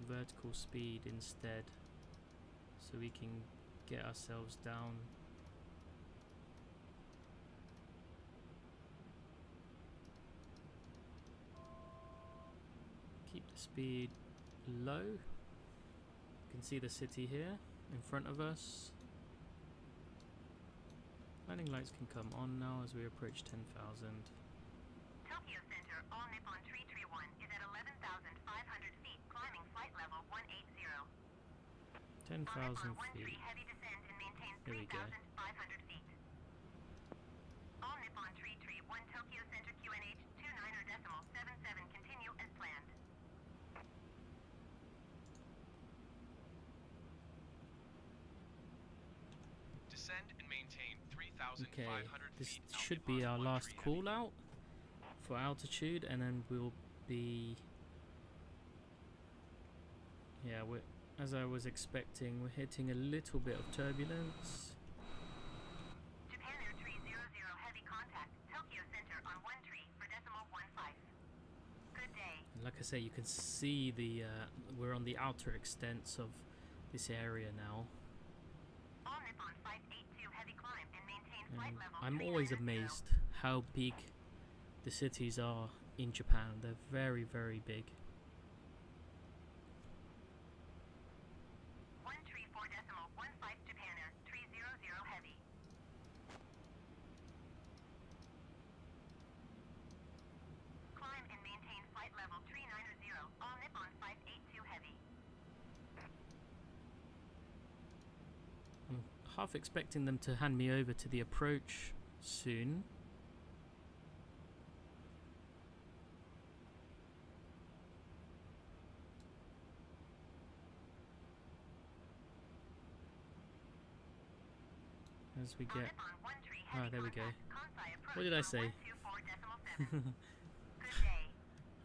vertical speed instead, so we can get ourselves down. Keep the speed low. You can see the city here in front of us. Landing lights can come on now as we approach 10,000. Tokyo Center, all Nippon 331 is at 11,500 feet, climbing flight level 180. 10,000 Nippon 1 feet. tree heavy descend and maintain There we go. 3,500 feet. All Nippon 331 Tokyo Center QNH 29er decimal 77 continue as planned. Descend and maintain 3,500 Okay, this feet. should be our last call out for altitude, and then we'll be... Yeah, we're, as I was expecting, we're hitting a little bit of turbulence. Japan Air 300, heavy contact. Tokyo Center on 13 for decimal 15. Good day. And like I say, you can see the we're on the outer extents of this area now. All Nippon 582 heavy climb and maintain flight And level I'm always 390. amazed how big the cities are in Japan. They're very, very big. 134 decimal 15 Japan Air 300 heavy. Climb and maintain flight level 390. All Nippon 582 heavy. I'm half expecting them to hand me over to the approach soon. As we get... Ah, there we go. What did I say?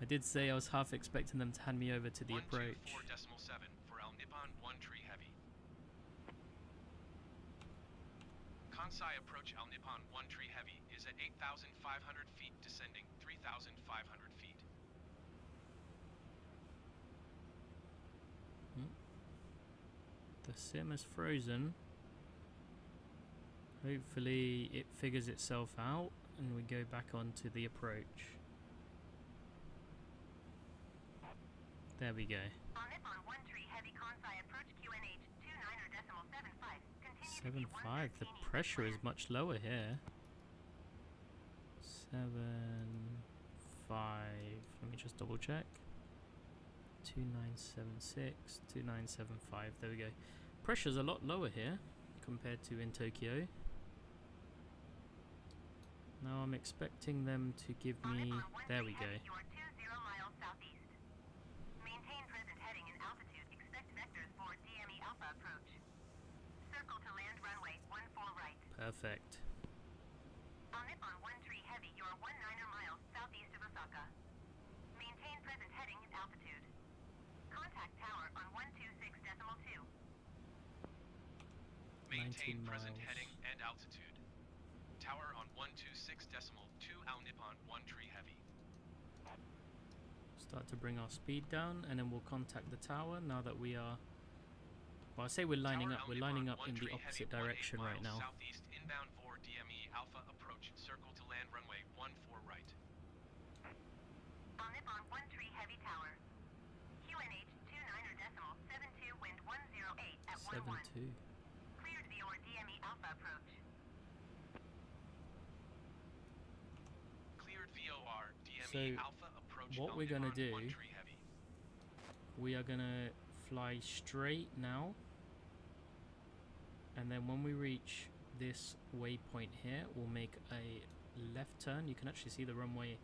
I did say I was half expecting them to hand me over to the approach. 124.7 for Al Nippon 1 tree heavy. Kansai approach Al Nippon 1 tree heavy is at 8,500 feet, descending 3,500 feet. The sim is frozen. Hopefully it figures itself out and we go back onto the approach. There we go. On Nippon 1 tree heavy Kansai approach QNH 29.75. Continue to be 7.5. The 113 pressure is clear. much lower here. 7.5. Let me just double check. 2976, 2975. There we go. Pressure's a lot lower here compared to in Tokyo. Now I'm expecting them to give On me... Nippon 1 There we tree go. heavy, you are 20 miles southeast. Maintain present heading and altitude. Expect vectors for DME Alpha approach. Circle to land runway 14 right. Perfect. On Nippon 1 tree heavy, you are 19 miles southeast of Osaka. Maintain present heading and altitude. Contact tower on 126.2. Maintain 19 present miles. heading and altitude. Tower on 126.2 Al Nippon 1 tree heavy. Start to bring our speed down, and then we'll contact the tower now that we are... Well, I say we're lining Tower up. Al We're Nippon lining up 1 in the tree opposite heavy, 18 direction right miles now. Southeast inbound for DME Alpha approach. Circle to land runway 14 right. On Nippon 1 tree heavy tower. QNH 29.72 wind 108 at 11. 7.2. Cleared VOR DME Alpha approach. Cleared VOR DME So, Alpha approach. what Al we're gonna Nippon do- 1 tree heavy. We are gonna fly straight now, and then when we reach this waypoint here, we'll make a left turn. You can actually see the runway,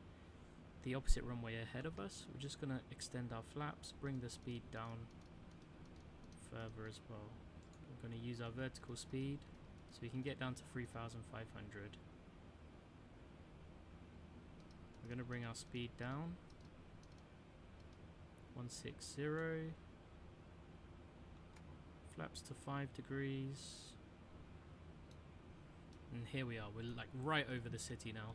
the opposite runway ahead of us. We're just gonna extend our flaps, bring the speed down further as well. We're gonna use our vertical speed so we can get down to 3,500. We're gonna bring our speed down. 160. Flaps to 5 degrees. And here we are. We're like right over the city now.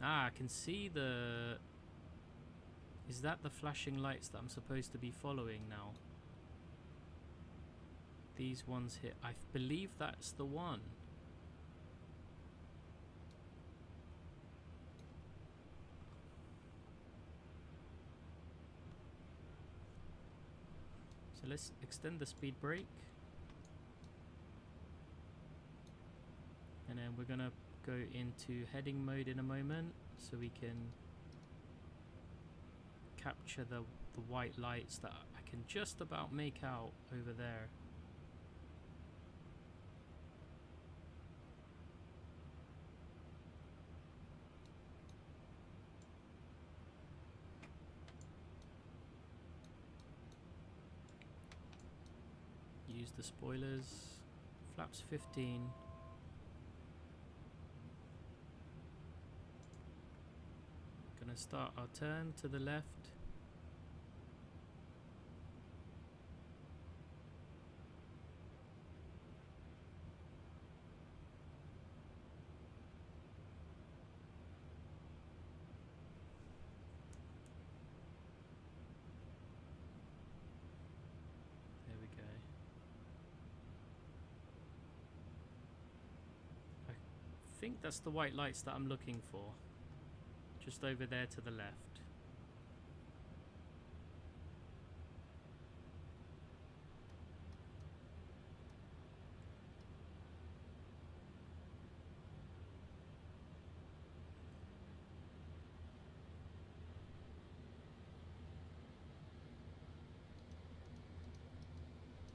Ah, I can see the... Is that the flashing lights that I'm supposed to be following now? These ones here. I believe that's the one. So let's extend the speed brake. And then we're gonna go into heading mode in a moment so we can capture the white lights that I can just about make out over there. use the spoilers. Flaps 15. Gonna start our turn to the left. There we go. I think that's the white lights that I'm looking for. Just over there to the left.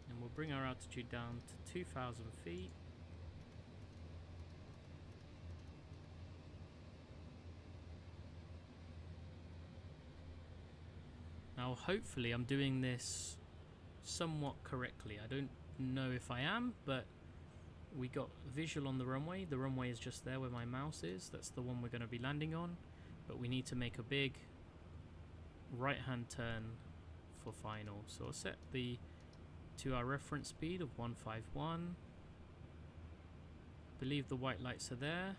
And we'll bring our altitude down to 2,000 feet. Now hopefully I'm doing this somewhat correctly. I don't know if I am, but we got visual on the runway. The runway is just there where my mouse is. That's the one we're going to be landing on. But we need to make a big right hand turn for final. So I'll set to our reference speed of 151. Believe the white lights are there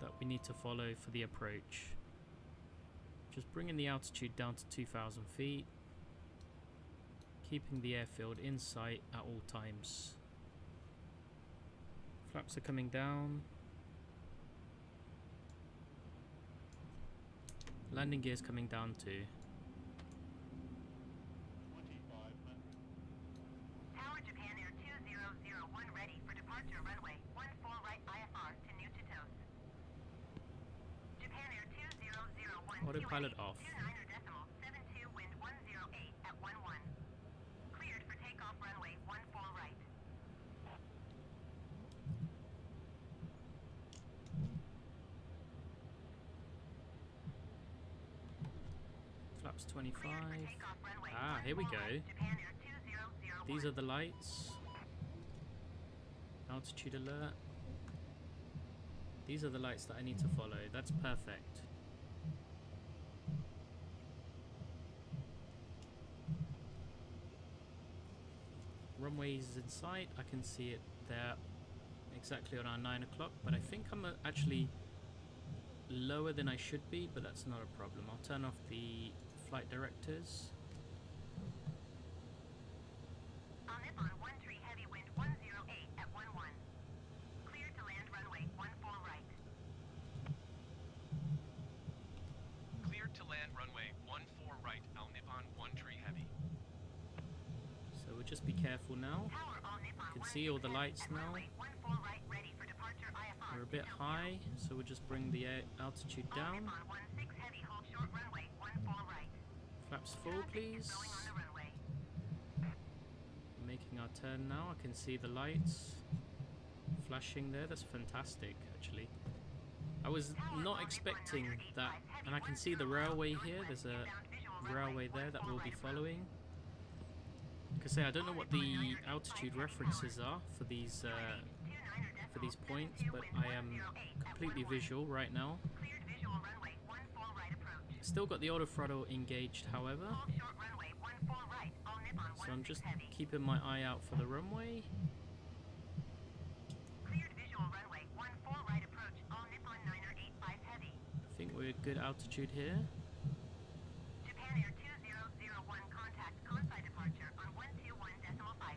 that we need to follow for the approach. Just bringing the altitude down to 2,000 feet, keeping the airfield in sight at all times. Flaps are coming down. Landing gears coming down too. Tower Japan Air 2001 ready for departure runway 14 right IFR to New Chitos. Japan Air 2001 Autopilot off. 29.72 wind 108 at 11. Cleared for takeoff runway 14 right. Flaps 25. Cleared for takeoff runway Ah, here we 14 go. right, Japan Air 2001. These are the lights. Altitude alert. These are the lights that I need to follow. That's perfect. Runway is in sight. I can see it there exactly on our 9 o'clock, but I think I'm actually lower than I should be, but that's not a problem. I'll turn off the flight directors. On Nippon 13 heavy wind 108 at 11. Cleared to land runway 14 right. Cleared to land runway 14 right, Al Nippon 13 heavy. So we'll just be careful now. Tower all Nippon You can see all the 167 lights at now. runway 14 right ready for departure IFR. We're a bit high, so we'll just bring the altitude All down. Nippon 16 heavy hold short runway 14 right. Flaps full, please. Going on the runway. Making our turn now. I can see the lights flashing there. That's fantastic, actually. I was not expecting that, and I can see the railway here. There's a railway there that we'll be following. Like I say, I don't know what the altitude references are for these points, but I am completely visual right now. Cleared visual runway 14 right approach. Still got the auto throttle engaged, however, Hold short runway 14 right. All Nippon so I'm 16 just heavy. keeping my eye out for the runway. Cleared visual runway 14 right approach. All Nippon 985 heavy. I think we're at good altitude here. Japan Air 2001 contact Kansai departure on 121.5.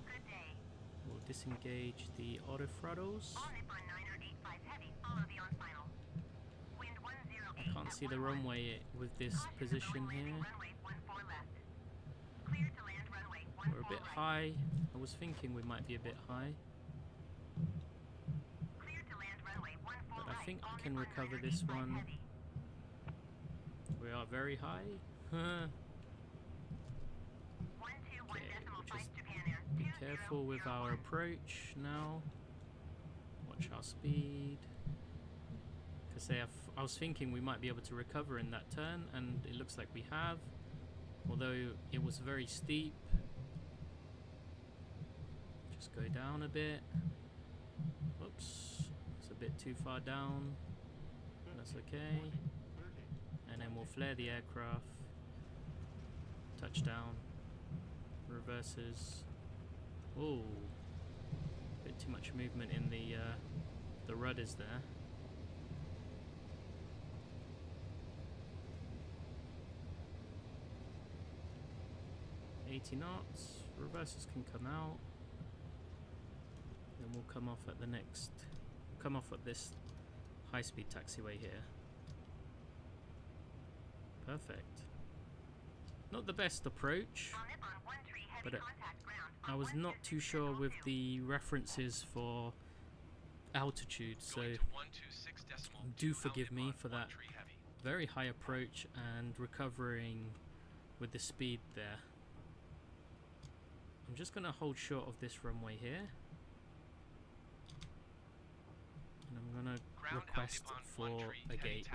Good day. We'll disengage the auto throttles. All Nippon 985 heavy. Follow the on final. Wind 108 I can't see the runway with this position here. Runway 14 left. Cleared to land runway 14 We're a bit right. high. I was thinking we might be a bit high, Cleared to land runway 14 but I right. think All I can Nippon recover this 985 one. heavy. We are very high. 121.5 just Japan Air. Be careful with our 2001. approach now. Watch our speed. Because I was thinking we might be able to recover in that turn, and it looks like we have. Although it was very steep. Just go down a bit. Whoops, it's a bit too far down. That's okay. And then we'll flare the aircraft. Touchdown. Reverses. Oh, bit too much movement in the rudders there. .80 knots. Reverses can come out. Then we'll come off at the next. Come off at this high-speed taxiway here. Perfect. Not the best approach, but I was not too sure with the references for altitude, so do forgive me for that very high approach and recovering with the speed there. I'm just going to hold short of this runway here, and I'm going to request for a gate.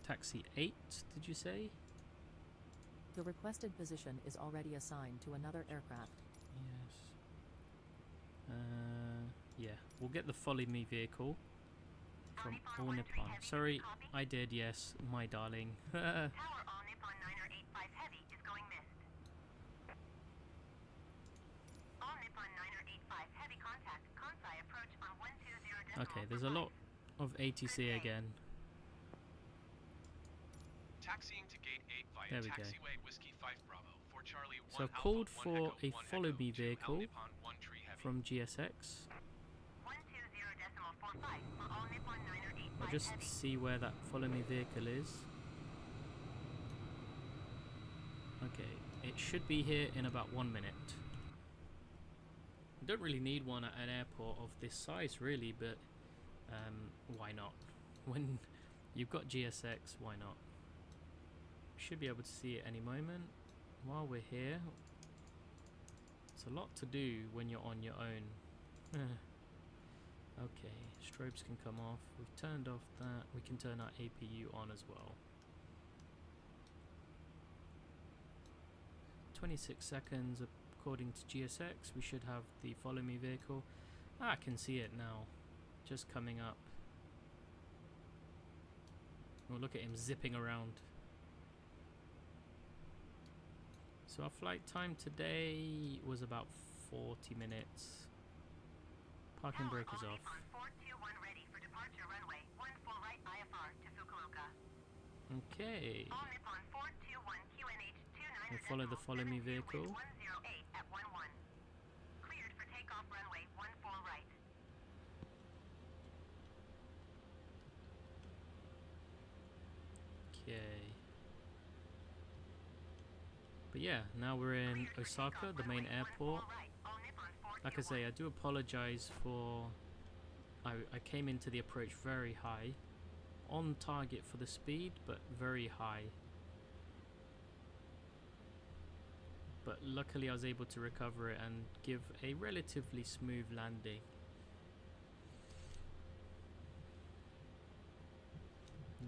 Taxi 8, did you say? The requested position is already assigned to another aircraft. Yes. Yeah, we'll get the Follow Me vehicle from All Nippon. Sorry, I did, yes, my darling. Tower All Nippon 985 Heavy is going missed. All Nippon 985 Heavy contact. Kansai approach on 120 Okay, there's a lot of ATC again. Taxiing to gate 8 via There we go. taxiway Whiskey 5 Bravo for Charlie 1 So I've Alpha, called 1 for Echo, a 1 Follow Echo Me to vehicle Al Nippon 1 Tree Heavy. from GSX. 120.45 for All Nippon 985 I'll just Heavy. see where that Follow Me vehicle is. Okay, it should be here in about 1 minute. You don't really need one at an airport of this size really, but why not? When you've got GSX, why not? Should be able to see it any moment. While we're here, it's a lot to do when you're on your own. Okay, strobes can come off. We've turned off that. We can turn our APU on as well. 26 seconds according to GSX. We should have the Follow Me vehicle. I can see it now, just coming up. Oh, look at him zipping around. So our flight time today was about 40 minutes. Parking brake is off. 421 ready for departure runway 1 full right IFR to Fukuoka. Okay. All Nippon 421 QNH 29 We'll follow the Follow Me vehicle. 108 at 11. Cleared for takeoff runway 1 full right. Okay. But yeah, now we're in Osaka, the main airport. Like I say, I do apologize for... I came into the approach very high. On target for the speed, but very high. But luckily I was able to recover it and give a relatively smooth landing.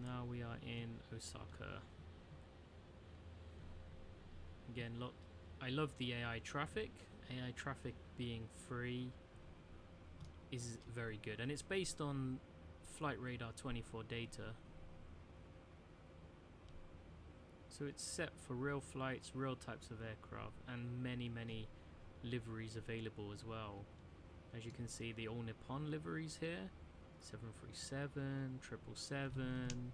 Now we are in Osaka. Again, I love the AI traffic. AI traffic being free is very good, and it's based on Flight Radar 24 data. So it's set for real flights, real types of aircraft, and many liveries available as well. As you can see, the All Nippon liveries here. 737, 777,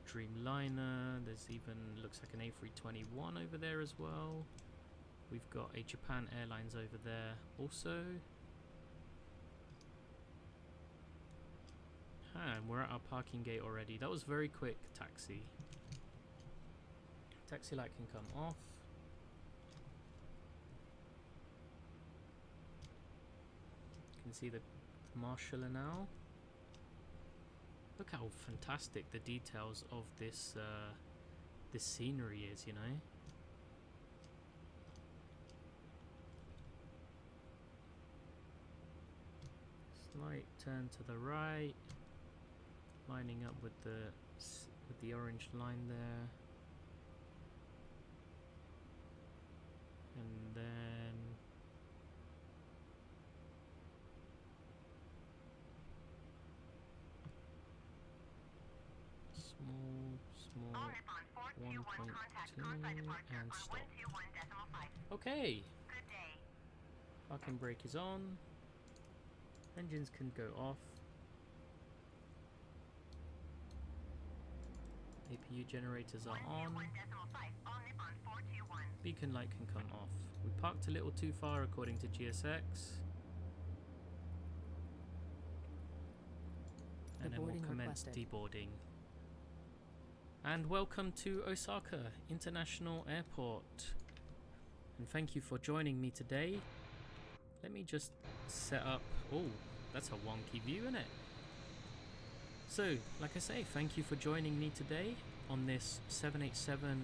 Dreamliner, there's even, looks like an A321 over there as well. We've got a Japan Airlines over there also. And we're at our parking gate already. That was very quick, taxi. Taxi light can come off. You can see the marshaller now. Look how fantastic the details of this this scenery is, you know. Slight turn to the right, lining up with the orange line there, and then small All Nippon 421 contact 1.2 Kansai departure and on stop. 121.5. Okay, Good day. parking brake is on. Engines can go off. APU generators are on. 121.5. All Nippon 421. Beacon light can come off. We parked a little too far according to GSX. And then we'll Deboarding commence requested. deboarding. And welcome to Osaka International Airport. And thank you for joining me today. Let me just set up... Oh, that's a wonky view, isn't it? So, like I say, thank you for joining me today on this 787-8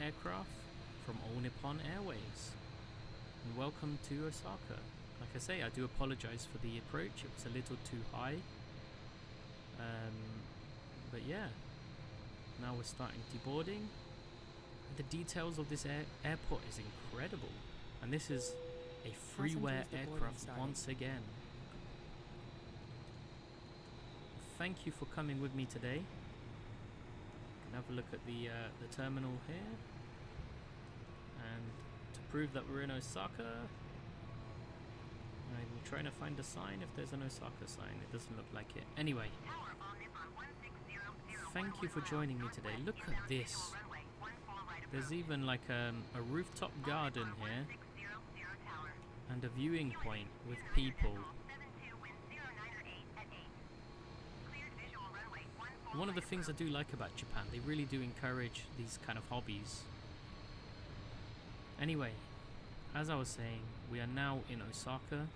aircraft from All Nippon Airways. And welcome to Osaka. Like I say, I do apologize for the approach. It was a little too high. But yeah, now we're starting deboarding. The details of this airport is incredible. And this is a freeware Passengers deboarding aircraft started. once again. Thank you for coming with me today. You can have a look at the terminal here. And to prove that we're in Osaka, I'm trying to find a sign if there's an Osaka sign. It doesn't look like it. Anyway, Tower All Nippon 1600. thank you for joining me today. Look at this. Runway 14 right There's even like a rooftop garden here 1600 tower. and a viewing point with people. 72 wind 0908 at 8. Cleared visual runway 14 One of the right things I do like about Japan, they really do encourage these kind of hobbies. Anyway, as I was saying, we are now in Osaka.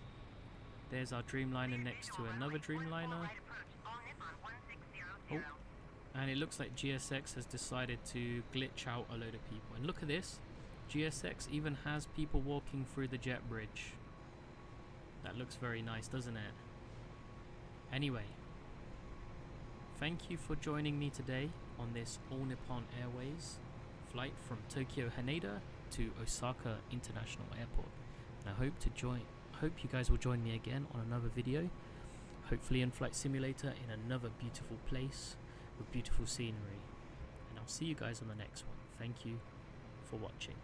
There's our Dreamliner next to another Dreamliner. right approach. All Nippon 1600. Oh, and it looks like GSX has decided to glitch out a load of people. And look at this. GSX even has people walking through the jet bridge. That looks very nice, doesn't it? Anyway, thank you for joining me today on this All Nippon Airways flight from Tokyo Haneda to Osaka International Airport. And I hope you guys will join me again on another video, hopefully in Flight Simulator in another beautiful place with beautiful scenery. And I'll see you guys on the next one. Thank you for watching.